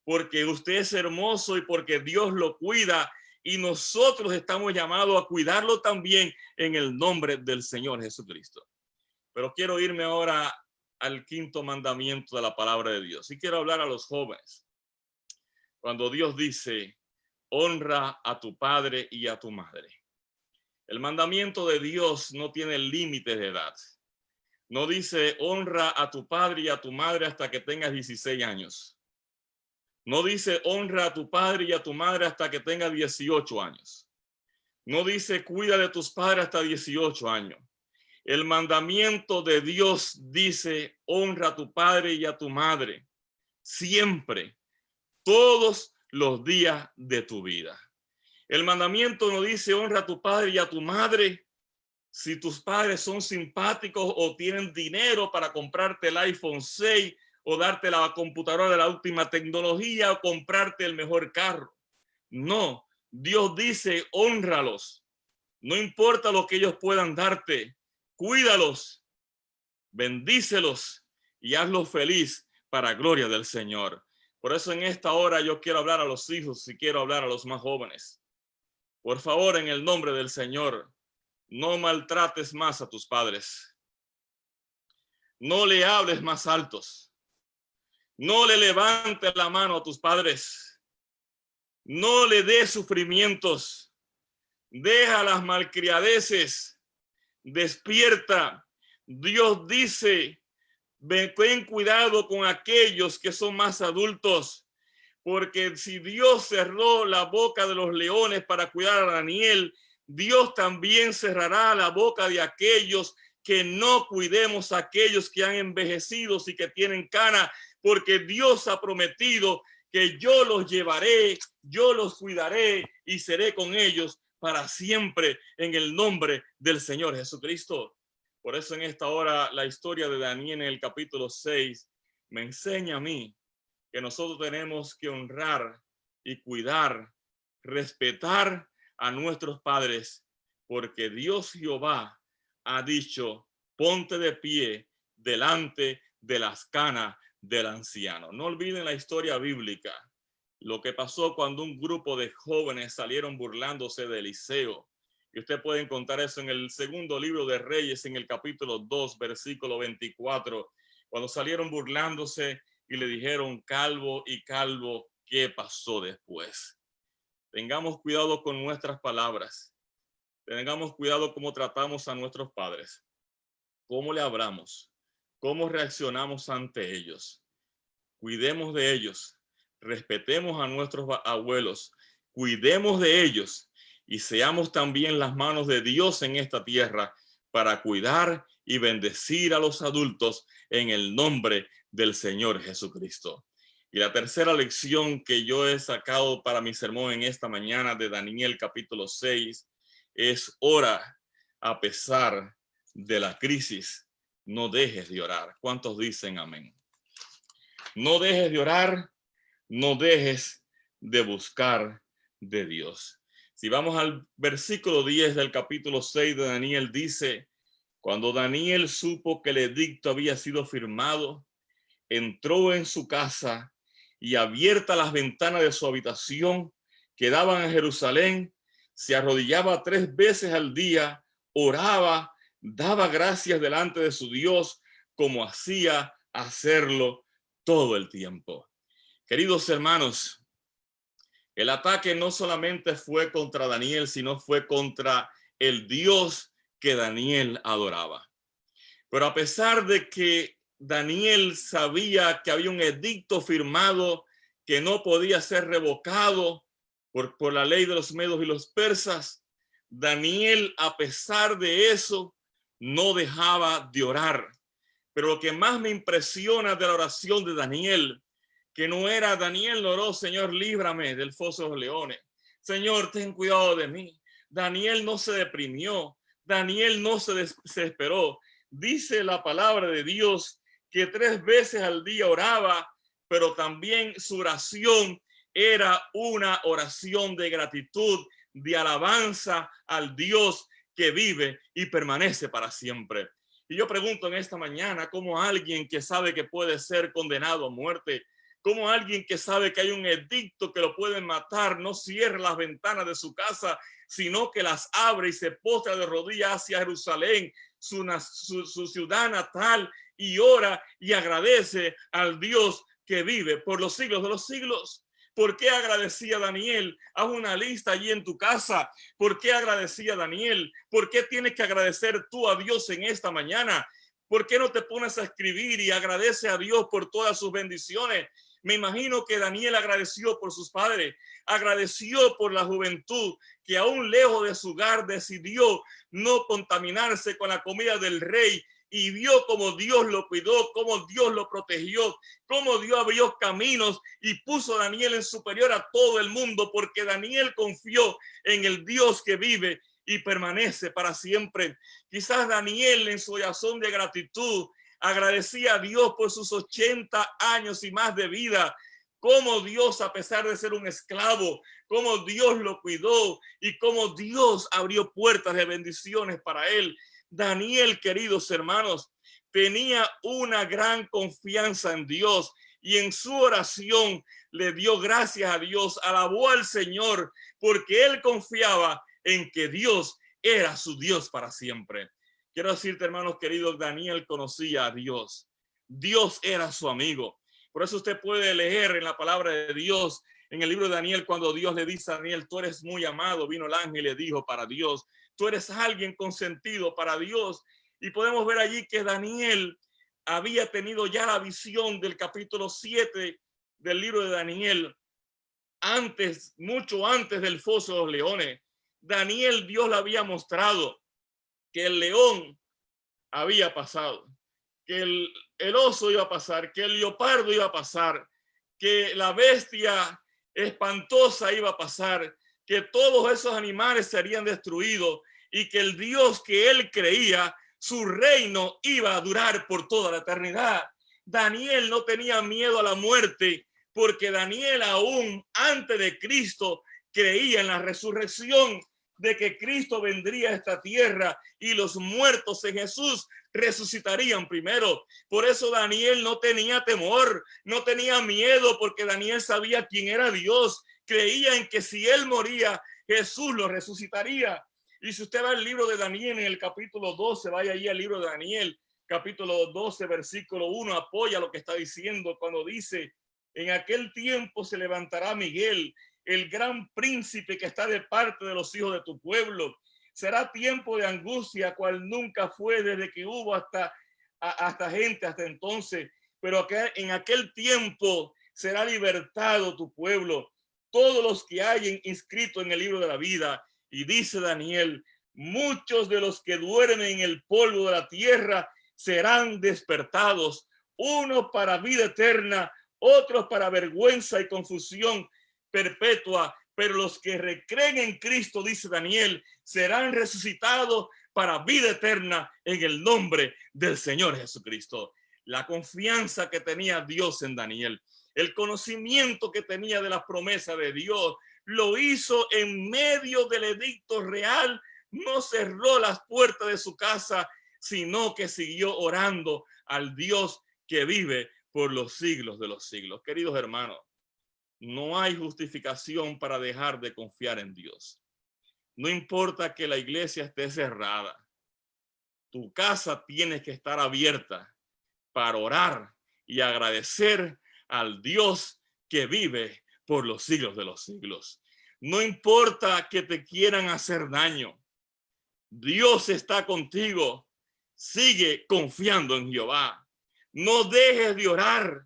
porque usted es hermoso y porque Dios lo cuida y nosotros estamos llamados a cuidarlo también en el nombre del Señor Jesucristo. Pero quiero irme ahora al quinto mandamiento de la palabra de Dios y quiero hablar a los jóvenes. Cuando Dios dice, honra a tu padre y a tu madre. El mandamiento de Dios no tiene límite de edad. No dice honra a tu padre y a tu madre hasta que tengas 16 años. No dice honra a tu padre y a tu madre hasta que tengas 18 años. No dice cuida de tus padres hasta 18 años. El mandamiento de Dios dice honra a tu padre y a tu madre siempre, todos los días de tu vida. El mandamiento no dice honra a tu padre y a tu madre si tus padres son simpáticos o tienen dinero para comprarte el iPhone 6 o darte la computadora de la última tecnología o comprarte el mejor carro. No, Dios dice hónralos. No importa lo que ellos puedan darte, cuídalos, bendícelos y hazlos feliz para gloria del Señor. Por eso en esta hora yo quiero hablar a los hijos y quiero hablar a los más jóvenes. Por favor, en el nombre del Señor, no maltrates más a tus padres. No le hables más altos. No le levantes la mano a tus padres. No le des sufrimientos. Deja las malcriadeces. Despierta. Dios dice, ten cuidado con aquellos que son más adultos, porque si Dios cerró la boca de los leones para cuidar a Daniel, Dios también cerrará la boca de aquellos que no cuidemos a aquellos que han envejecido y que tienen cana, porque Dios ha prometido que yo los llevaré, yo los cuidaré y seré con ellos para siempre en el nombre del Señor Jesucristo. Por eso en esta hora la historia de Daniel en el capítulo 6 me enseña a mí que nosotros tenemos que honrar y cuidar, respetar a nuestros padres, porque Dios Jehová ha dicho, ponte de pie delante de las canas del anciano. No olviden la historia bíblica, lo que pasó cuando un grupo de jóvenes salieron burlándose de Eliseo. Y usted puede encontrar eso en el segundo libro de Reyes, en el capítulo 2, versículo 24, cuando salieron burlándose y le dijeron, calvo y calvo, ¿qué pasó después? Tengamos cuidado con nuestras palabras. Tengamos cuidado cómo tratamos a nuestros padres. Cómo le hablamos. Cómo reaccionamos ante ellos. Cuidemos de ellos. Respetemos a nuestros abuelos. Cuidemos de ellos. Y seamos también las manos de Dios en esta tierra para cuidar y bendecir a los adultos en el nombre del Señor Jesucristo. Y la tercera lección que yo he sacado para mi sermón en esta mañana de Daniel capítulo 6 es ora a pesar de la crisis. No dejes de orar. ¿Cuántos dicen amén? No dejes de orar, no dejes de buscar de Dios. Si vamos al versículo 10 del capítulo 6 de Daniel, dice, cuando Daniel supo que el edicto había sido firmado, entró en su casa y abiertas las ventanas de su habitación que daban a Jerusalén, se arrodillaba 3 veces al día, oraba, daba gracias delante de su Dios, como hacía hacerlo todo el tiempo. Queridos hermanos, el ataque no solamente fue contra Daniel, sino fue contra el Dios que Daniel adoraba. Pero a pesar de que Daniel sabía que había un edicto firmado que no podía ser revocado por la ley de los medos y los persas, Daniel, a pesar de eso, no dejaba de orar. Pero lo que más me impresiona de la oración de Daniel, que no era Daniel oró, Señor, líbrame del foso de los leones. Señor, ten cuidado de mí. Daniel no se deprimió. Daniel no se desesperó. Dice la palabra de Dios que 3 veces al día oraba, pero también su oración era una oración de gratitud, de alabanza al Dios que vive y permanece para siempre. Y yo pregunto en esta mañana, ¿cómo alguien que sabe que puede ser condenado a muerte, como alguien que sabe que hay un edicto que lo pueden matar, no cierra las ventanas de su casa, sino que las abre y se postra de rodillas hacia Jerusalén, su ciudad natal, y ora y agradece al Dios que vive por los siglos de los siglos? ¿Por qué agradecía Daniel? Haz una lista allí en tu casa. ¿Por qué agradecía Daniel? ¿Por qué tienes que agradecer tú a Dios en esta mañana? ¿Por qué no te pones a escribir y agradece a Dios por todas sus bendiciones? Me imagino que Daniel agradeció por sus padres, agradeció por la juventud que aún lejos de su hogar decidió no contaminarse con la comida del rey, y vio cómo Dios lo cuidó, cómo Dios lo protegió, cómo Dios abrió caminos y puso a Daniel en superior a todo el mundo, porque Daniel confió en el Dios que vive y permanece para siempre. Quizás Daniel, en su corazón de gratitud, agradecía a Dios por sus 80 años y más de vida, cómo Dios, a pesar de ser un esclavo, cómo Dios lo cuidó y cómo Dios abrió puertas de bendiciones para él. Daniel, queridos hermanos, tenía una gran confianza en Dios y en su oración le dio gracias a Dios, alabó al Señor, porque él confiaba en que Dios era su Dios para siempre. Quiero decirte, hermanos queridos, Daniel conocía a Dios. Dios era su amigo. Por eso usted puede leer en la palabra de Dios, en el libro de Daniel, cuando Dios le dice a Daniel, tú eres muy amado, vino el ángel y le dijo para Dios, tú eres alguien consentido para Dios. Y podemos ver allí que Daniel había tenido ya la visión del capítulo 7 del libro de Daniel, antes, mucho antes del foso de los leones. Daniel, Dios le había mostrado que el león había pasado, que el oso iba a pasar, que el leopardo iba a pasar, que la bestia espantosa iba a pasar, que todos esos animales serían destruidos y que el Dios que él creía, su reino iba a durar por toda la eternidad. Daniel no tenía miedo a la muerte porque Daniel aún antes de Cristo creía en la resurrección, de que Cristo vendría a esta tierra y los muertos en Jesús resucitarían primero. Por eso Daniel no tenía temor, no tenía miedo, porque Daniel sabía quién era Dios. Creía en que si él moría, Jesús lo resucitaría. Y si usted va al libro de Daniel en el capítulo 12, vaya allí al libro de Daniel, capítulo 12, versículo 1, apoya lo que está diciendo cuando dice, en aquel tiempo se levantará Miguel, el gran príncipe que está de parte de los hijos de tu pueblo. Será tiempo de angustia, cual nunca fue desde que hubo hasta gente hasta entonces. Pero en aquel tiempo será libertado tu pueblo, todos los que hayan inscrito en el libro de la vida. Y dice Daniel, muchos de los que duermen en el polvo de la tierra serán despertados, unos para vida eterna, otros para vergüenza y confusión perpetua, pero los que recreen en Cristo, dice Daniel, serán resucitados para vida eterna en el nombre del Señor Jesucristo. La confianza que tenía Dios en Daniel, el conocimiento que tenía de las promesas de Dios, lo hizo en medio del edicto real. No cerró las puertas de su casa, sino que siguió orando al Dios que vive por los siglos de los siglos. Queridos hermanos, no hay justificación para dejar de confiar en Dios. No importa que la iglesia esté cerrada, tu casa tiene que estar abierta para orar y agradecer al Dios que vive por los siglos de los siglos. No importa que te quieran hacer daño, Dios está contigo. Sigue confiando en Jehová. No dejes de orar.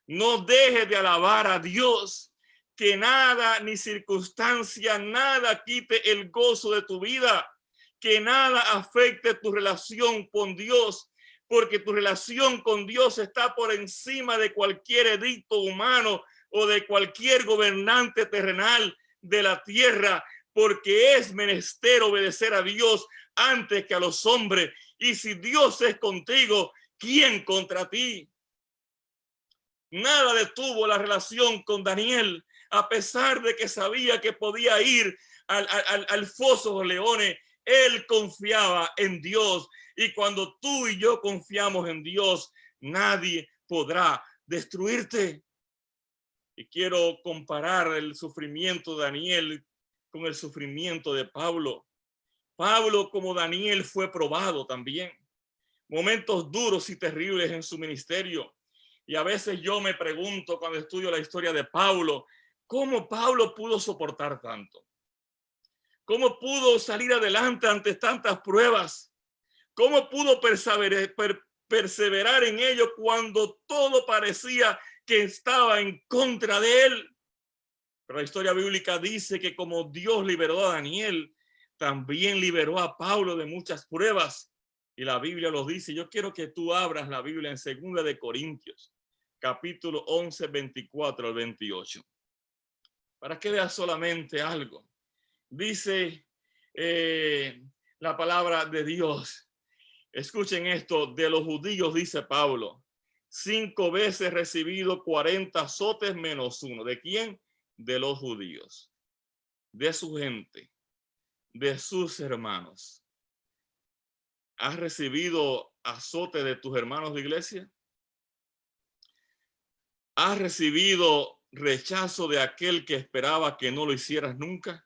No dejes de alabar a Dios, que nada ni circunstancia, nada quite el gozo de tu vida, que nada afecte tu relación con Dios, porque tu relación con Dios está por encima de cualquier edicto humano o de cualquier gobernante terrenal de la tierra, porque es menester obedecer a Dios antes que a los hombres. Y si Dios es contigo, ¿quién contra ti? Nada detuvo la relación con Daniel, a pesar de que sabía que podía ir al foso de los leones, Él confiaba en Dios, y cuando tú y yo confiamos en Dios, nadie podrá destruirte. Y quiero comparar el sufrimiento de Daniel con el sufrimiento de Pablo. Pablo, como Daniel, fue probado también. Momentos duros y terribles en su ministerio. Y a veces yo me pregunto cuando estudio la historia de Pablo, ¿cómo Pablo pudo soportar tanto? ¿Cómo pudo salir adelante ante tantas pruebas? ¿Cómo pudo perseverar en ello cuando todo parecía que estaba en contra de él? Pero la historia bíblica dice que como Dios liberó a Daniel, también liberó a Pablo de muchas pruebas. Y la Biblia los dice. Yo quiero que tú abras la Biblia en 2 de Corintios, capítulo 11, 24 al 28. Para que veas solamente algo. Dice la palabra de Dios. Escuchen esto, de los judíos, dice Pablo, 5 veces recibido 40 azotes menos uno. ¿De quién? De los judíos, de su gente, de sus hermanos. ¿Has recibido azote de tus hermanos de iglesia? ¿Has recibido rechazo de aquel que esperaba que no lo hicieras nunca?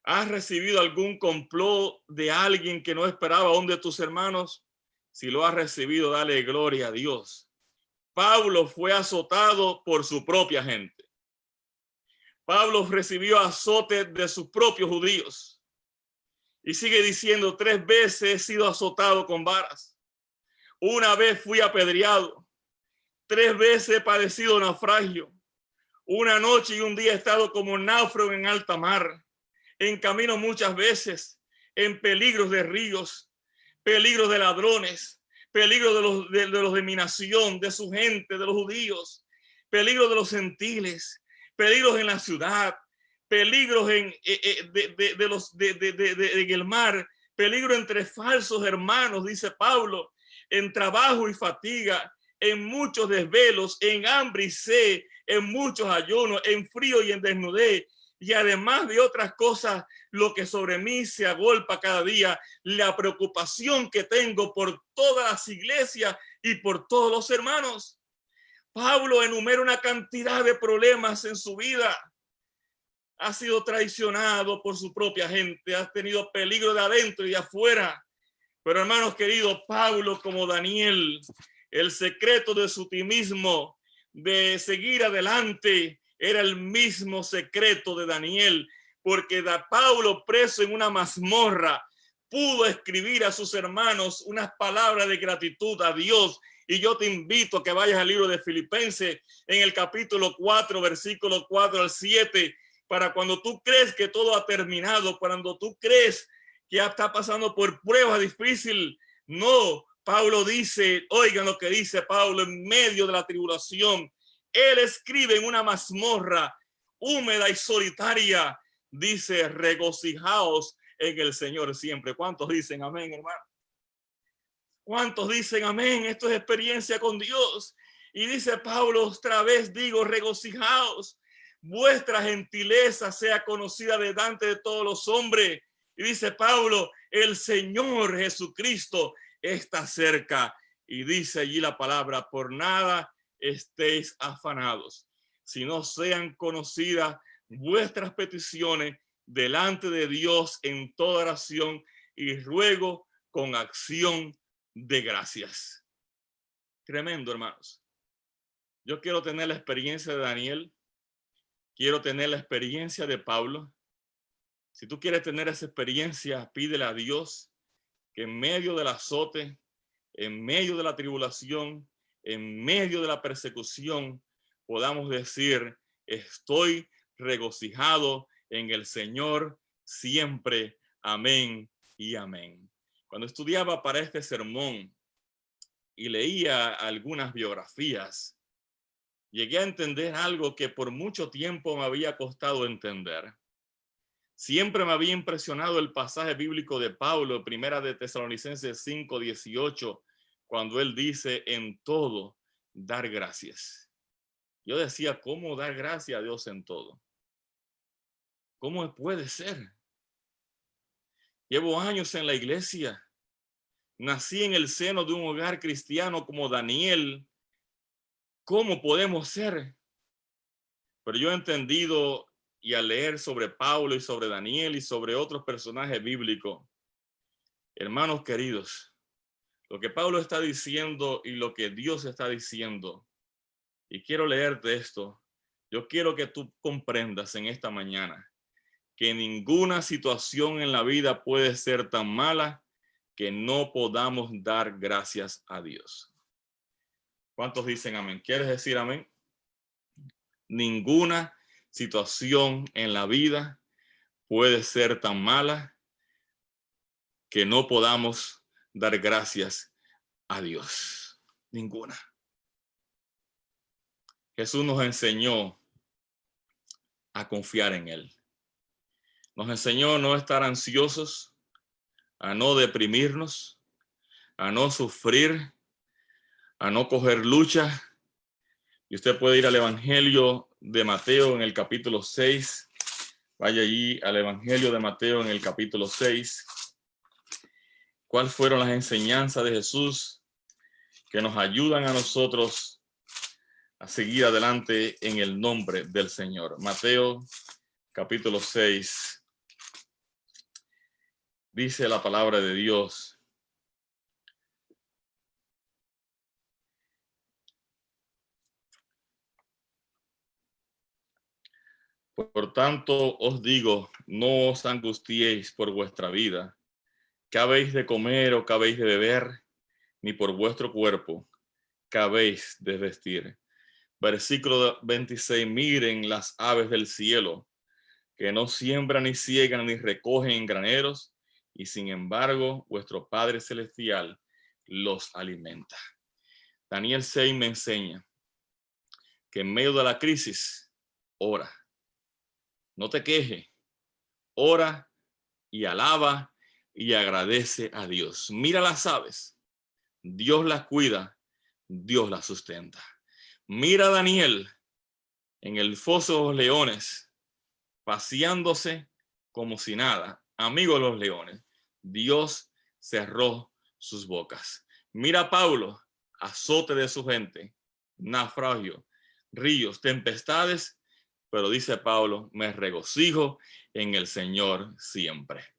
¿Has recibido algún complot de alguien que no esperaba aún de tus hermanos? Si lo has recibido, dale gloria a Dios. Pablo fue azotado por su propia gente. Pablo recibió azote de sus propios judíos. Y sigue diciendo, 3 veces he sido azotado con varas. 1 vez fui apedreado. 3 veces he padecido naufragio. 1 noche y 1 día he estado como náufrago en alta mar. En camino muchas veces, en peligros de ríos, peligros de ladrones, peligros de los de mi nación, de su gente, de los judíos, peligros de los gentiles, peligros en la ciudad, peligros en el mar, peligro entre falsos hermanos, dice Pablo, en trabajo y fatiga, en muchos desvelos, en hambre y sed, en muchos ayunos, en frío y en desnudez. Y además de otras cosas, lo que sobre mí se agolpa cada día, la preocupación que tengo por todas las iglesias y por todos los hermanos. Pablo enumera una cantidad de problemas en su vida. Ha sido traicionado por su propia gente, ha tenido peligro de adentro y de afuera. Pero hermanos queridos, Pablo como Daniel, el secreto de su optimismo, de seguir adelante, era el mismo secreto de Daniel, porque Pablo, preso en una mazmorra, pudo escribir a sus hermanos unas palabras de gratitud a Dios. Y yo te invito a que vayas al libro de Filipenses en el capítulo 4, versículo 4 al 7, para cuando tú crees que todo ha terminado, cuando tú crees que ya está pasando por pruebas difíciles. No, Pablo dice, oigan lo que dice Pablo en medio de la tribulación. Él escribe en una mazmorra húmeda y solitaria, dice, regocijaos en el Señor siempre. ¿Cuántos dicen amén, hermano? ¿Cuántos dicen amén? Esto es experiencia con Dios. Y dice Pablo, otra vez digo, regocijaos, vuestra gentileza sea conocida delante de todos los hombres. Y dice Pablo, el Señor Jesucristo está cerca. Y dice allí la palabra, por nada estéis afanados, si no sean conocidas vuestras peticiones delante de Dios en toda oración y ruego con acción de gracias. Tremendo, hermanos. Yo quiero tener la experiencia de Daniel, quiero tener la experiencia de Pablo. Si tú quieres tener esa experiencia, pídele a Dios que en medio del azote, en medio de la tribulación, en medio de la persecución, podamos decir, estoy regocijado en el Señor siempre. Amén y amén. Cuando estudiaba para este sermón y leía algunas biografías, llegué a entender algo que por mucho tiempo me había costado entender. Siempre me había impresionado el pasaje bíblico de Pablo, primera de Tesalonicenses 5:18, cuando él dice, en todo, dar gracias. Yo decía, ¿cómo dar gracias a Dios en todo? ¿Cómo puede ser? Llevo años en la iglesia. Nací en el seno de un hogar cristiano como Daniel. ¿Cómo podemos ser? Pero yo he entendido, y al leer sobre Pablo y sobre Daniel y sobre otros personajes bíblicos, hermanos queridos, lo que Pablo está diciendo y lo que Dios está diciendo, y quiero leerte esto, yo quiero que tú comprendas en esta mañana que ninguna situación en la vida puede ser tan mala que no podamos dar gracias a Dios. ¿Cuántos dicen amén? ¿Quieres decir amén? Ninguna situación en la vida puede ser tan mala que no podamos dar gracias a Dios. Ninguna. Jesús nos enseñó a confiar en Él. Nos enseñó a no estar ansiosos, a no deprimirnos, a no sufrir, a no coger lucha. Y usted puede ir al Evangelio de Mateo en el capítulo 6. Vaya allí al Evangelio de Mateo en el capítulo 6. ¿Cuáles fueron las enseñanzas de Jesús que nos ayudan a nosotros a seguir adelante en el nombre del Señor? Mateo capítulo 6. Dice la palabra de Dios: por tanto os digo, no os angustiéis por vuestra vida, qué habéis de comer o qué habéis de beber, ni por vuestro cuerpo, qué habéis de vestir. Versículo 26, miren las aves del cielo, que no siembran ni ciegan ni recogen en graneros, y sin embargo vuestro Padre Celestial los alimenta. Daniel 6 me enseña que en medio de la crisis, ora. No te quejes, ora y alaba y agradece a Dios. Mira las aves, Dios las cuida, Dios las sustenta. Mira a Daniel en el foso de los leones, paseándose como si nada. Amigo de los leones, Dios cerró sus bocas. Mira a Pablo, azote de su gente, naufragio, ríos, tempestades, pero dice Pablo, me regocijo en el Señor siempre.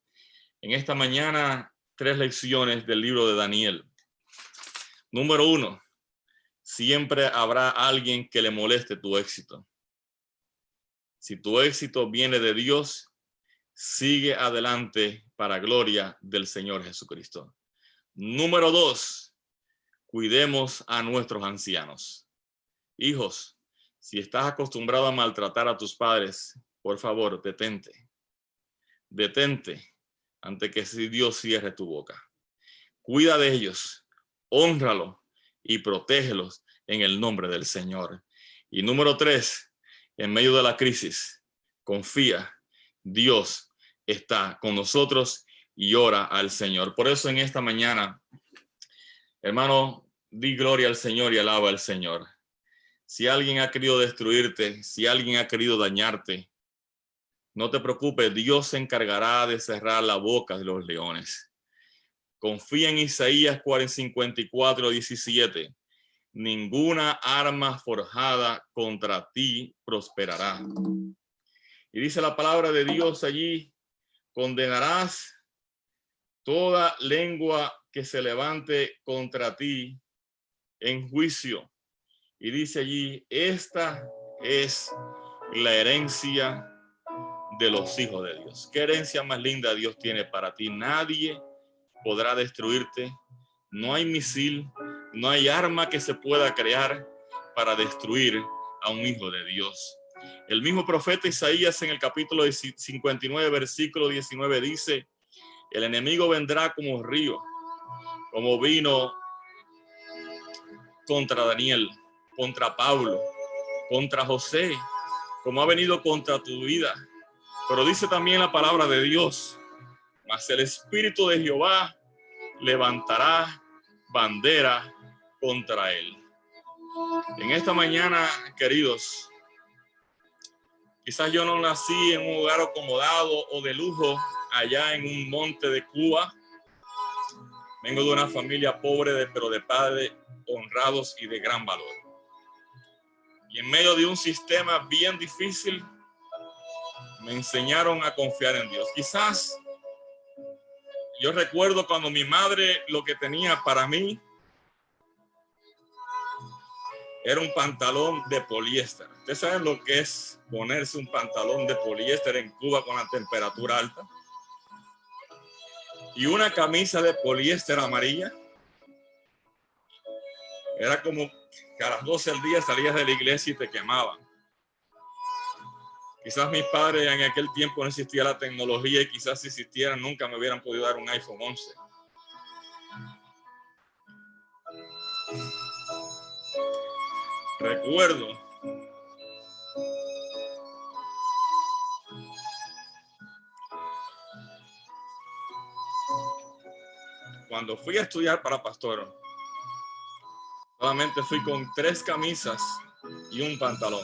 En esta mañana, 3 lecciones del libro de Daniel. Número 1, siempre habrá alguien que le moleste tu éxito. Si tu éxito viene de Dios, sigue adelante para gloria del Señor Jesucristo. Número 2, cuidemos a nuestros ancianos. Hijos, si estás acostumbrado a maltratar a tus padres, por favor, detente. Detente ante que si Dios cierre tu boca. Cuida de ellos, hónralos y protégelos en el nombre del Señor. Y número 3, en medio de la crisis, confía. Dios está con nosotros y ora al Señor. Por eso en esta mañana, hermano, di gloria al Señor y alaba al Señor. Si alguien ha querido destruirte, si alguien ha querido dañarte, no te preocupes, Dios se encargará de cerrar la boca de los leones. Confía en Isaías 54:17. Ninguna arma forjada contra ti prosperará. Y dice la palabra de Dios allí, condenarás toda lengua que se levante contra ti en juicio. Y dice allí, esta es la herencia de los hijos de Dios. ¿Qué herencia más linda Dios tiene para ti? Nadie podrá destruirte. No hay misil, no hay arma que se pueda crear para destruir a un hijo de Dios. El mismo profeta Isaías en el capítulo 59, versículo 19 dice, el enemigo vendrá como río, como vino contra Daniel, contra Pablo, contra José, como ha venido contra tu vida. Pero dice también la palabra de Dios, mas el Espíritu de Jehová levantará bandera contra él. En esta mañana, queridos, Quizás yo no nací en un hogar acomodado o de lujo allá en un monte de Cuba. Vengo de una familia pobre, pero de padres honrados y de gran valor. Y en medio de un sistema bien difícil, me enseñaron a confiar en Dios. Quizás yo recuerdo cuando mi madre lo que tenía para mí era un pantalón de poliéster. ¿Ustedes saben lo que es ponerse un pantalón de poliéster en Cuba con la temperatura alta? Y una camisa de poliéster amarilla. Era como que a las 12 del día salías de la iglesia y te quemaban. Quizás mis padres en aquel tiempo no existía la tecnología y quizás si existieran nunca me hubieran podido dar un iPhone 11. Recuerdo cuando fui a estudiar para pastor, solamente fui con 3 camisas y un pantalón,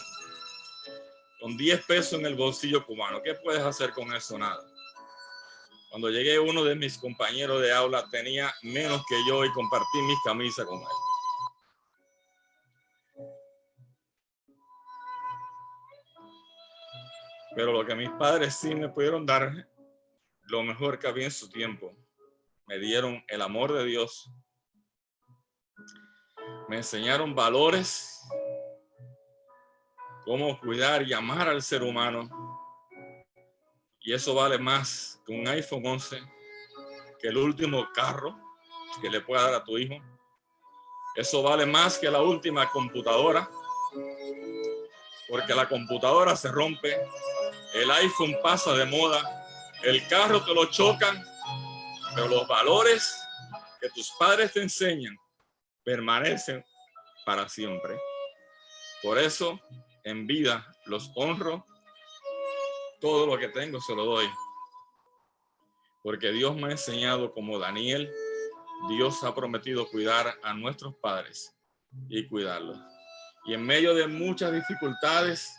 con 10 pesos en el bolsillo cubano. ¿Qué puedes hacer con eso? Nada. Cuando llegué, uno de mis compañeros de aula tenía menos que yo y compartí mis camisas con él. Pero lo que mis padres sí me pudieron dar, lo mejor que había en su tiempo, me dieron el amor de Dios, me enseñaron valores, cómo cuidar y amar al ser humano. Y eso vale más que un iPhone 11, que el último carro que le pueda dar a tu hijo. Eso vale más que la última computadora, porque la computadora se rompe, el iPhone pasa de moda, el carro te lo chocan, pero los valores que tus padres te enseñan permanecen para siempre. Por eso, en vida los honro, todo lo que tengo se lo doy, porque Dios me ha enseñado como Daniel. Dios ha prometido cuidar a nuestros padres y cuidarlos. Y en medio de muchas dificultades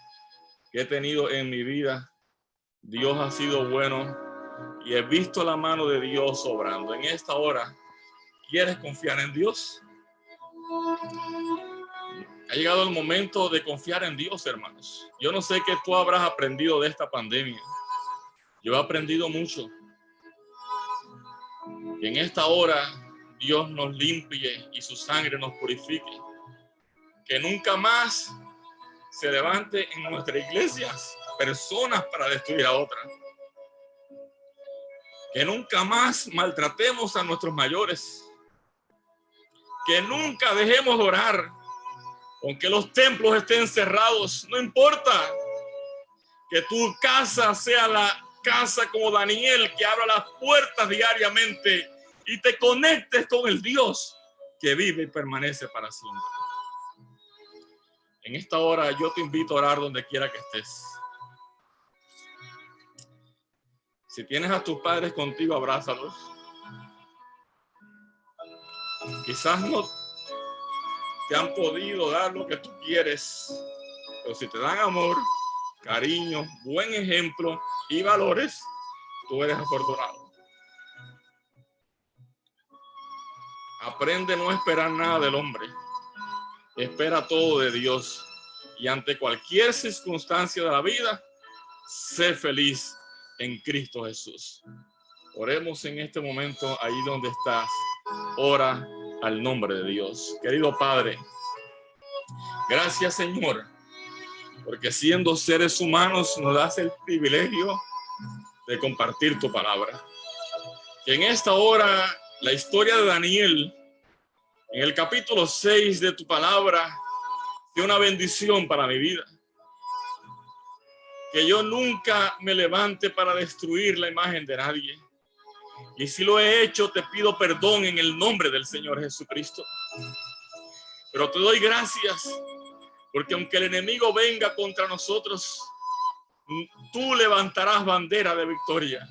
que he tenido en mi vida, Dios ha sido bueno y he visto la mano de Dios obrando. En esta hora, ¿quieres confiar en Dios? Ha llegado el momento de confiar en Dios, hermanos. Yo no sé qué tú habrás aprendido de esta pandemia. Yo he aprendido mucho. Y en esta hora, Dios nos limpie y su sangre nos purifique. Que nunca más se levante en nuestras iglesias personas para destruir a otras. Que nunca más maltratemos a nuestros mayores. Que nunca dejemos de orar. Aunque los templos estén cerrados, no importa. Que tu casa sea la casa como Daniel, que abra las puertas diariamente y te conectes con el Dios que vive y permanece para siempre. En esta hora yo te invito a orar donde quiera que estés. Si tienes a tus padres contigo, abrázalos. Quizás no te han podido dar lo que tú quieres, pero si te dan amor, cariño, buen ejemplo y valores, tú eres afortunado. Aprende a no esperar nada del hombre. Espera todo de Dios. Y ante cualquier circunstancia de la vida, sé feliz en Cristo Jesús. Oremos en este momento ahí donde estás. Ora al nombre de Dios. Querido Padre, gracias, Señor, porque siendo seres humanos nos das el privilegio de compartir tu palabra. Que en esta hora la historia de Daniel, en el capítulo 6 de tu palabra, sea una bendición para mi vida. Que yo nunca me levante para destruir la imagen de nadie. Y si lo he hecho, te pido perdón en el nombre del Señor Jesucristo. Pero te doy gracias, porque aunque el enemigo venga contra nosotros, tú levantarás bandera de victoria.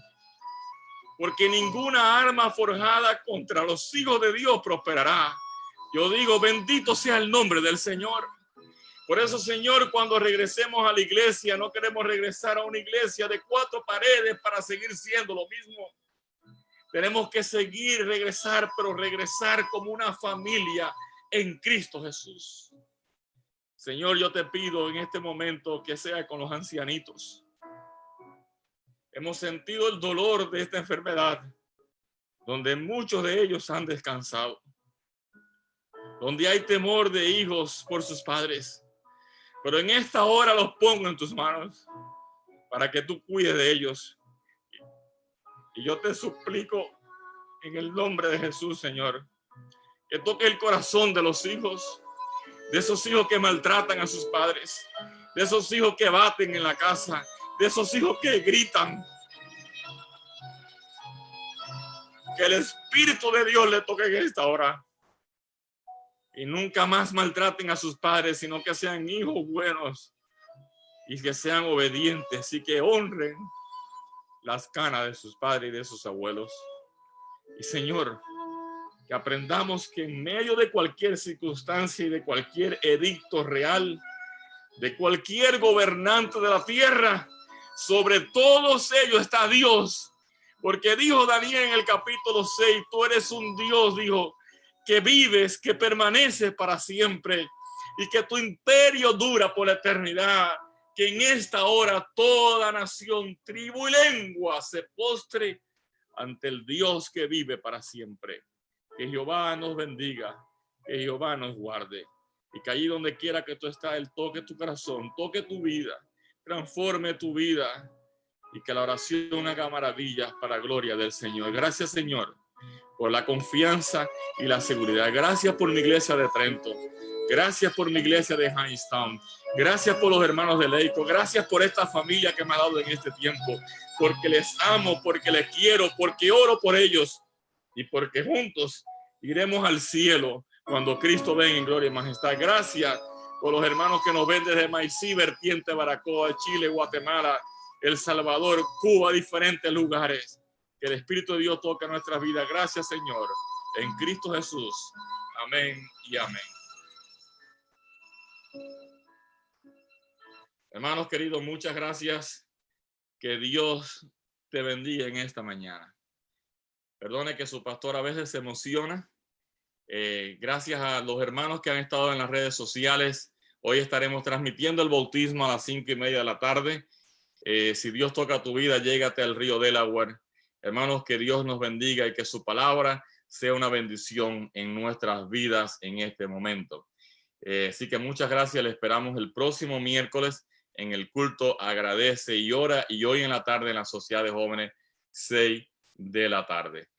Porque ninguna arma forjada contra los hijos de Dios prosperará. Yo digo, bendito sea el nombre del Señor. Por eso, Señor, cuando regresemos a la iglesia, no queremos regresar a una iglesia de 4 paredes para seguir siendo lo mismo. Tenemos que regresar, pero regresar como una familia en Cristo Jesús. Señor, yo te pido en este momento que sea con los ancianitos. Hemos sentido el dolor de esta enfermedad, donde muchos de ellos han descansado, donde hay temor de hijos por sus padres. Pero en esta hora los pongo en tus manos para que tú cuides de ellos. Y yo te suplico en el nombre de Jesús, Señor, que toque el corazón de los hijos, de esos hijos que maltratan a sus padres, de esos hijos que baten en la casa, de esos hijos que gritan. Que el Espíritu de Dios le toque en esta hora. Y nunca más maltraten a sus padres, sino que sean hijos buenos y que sean obedientes y que honren las canas de sus padres y de sus abuelos. Y Señor, que aprendamos que en medio de cualquier circunstancia y de cualquier edicto real, de cualquier gobernante de la tierra, sobre todos ellos está Dios. Porque dijo Daniel en el capítulo 6, tú eres un Dios, dijo, que vives, que permaneces para siempre y que tu imperio dura por la eternidad. Que en esta hora toda nación, tribu y lengua se postre ante el Dios que vive para siempre. Que Jehová nos bendiga, que Jehová nos guarde y que allí donde quiera que tú estás, Él toque tu corazón, toque tu vida, transforme tu vida y que la oración haga maravillas para la gloria del Señor. Gracias, Señor, por la confianza y la seguridad. Gracias por mi iglesia de Trento. Gracias por mi iglesia de Hindstown. Gracias por los hermanos de Leico. Gracias por esta familia que me ha dado en este tiempo. Porque les amo, porque les quiero, porque oro por ellos y porque juntos iremos al cielo cuando Cristo venga en gloria y majestad. Gracias por los hermanos que nos ven desde Maicí, vertiente Baracoa, Chile, Guatemala, El Salvador, Cuba, diferentes lugares. Que el Espíritu de Dios toque nuestras vidas. Gracias, Señor, en Cristo Jesús. Amén y amén. Hermanos queridos, muchas gracias. Que Dios te bendiga en esta mañana. Perdone que su pastor a veces se emociona. Gracias a los hermanos que han estado en las redes sociales. Hoy estaremos transmitiendo el bautismo a las 5:30 de la tarde. Si Dios toca tu vida, llégate al río Delaware. Hermanos, que Dios nos bendiga y que su palabra sea una bendición en nuestras vidas en este momento. Así que muchas gracias. Le esperamos el próximo miércoles en el culto Agradece y Ora, y hoy en la tarde en la Sociedad de Jóvenes, 6 de la tarde.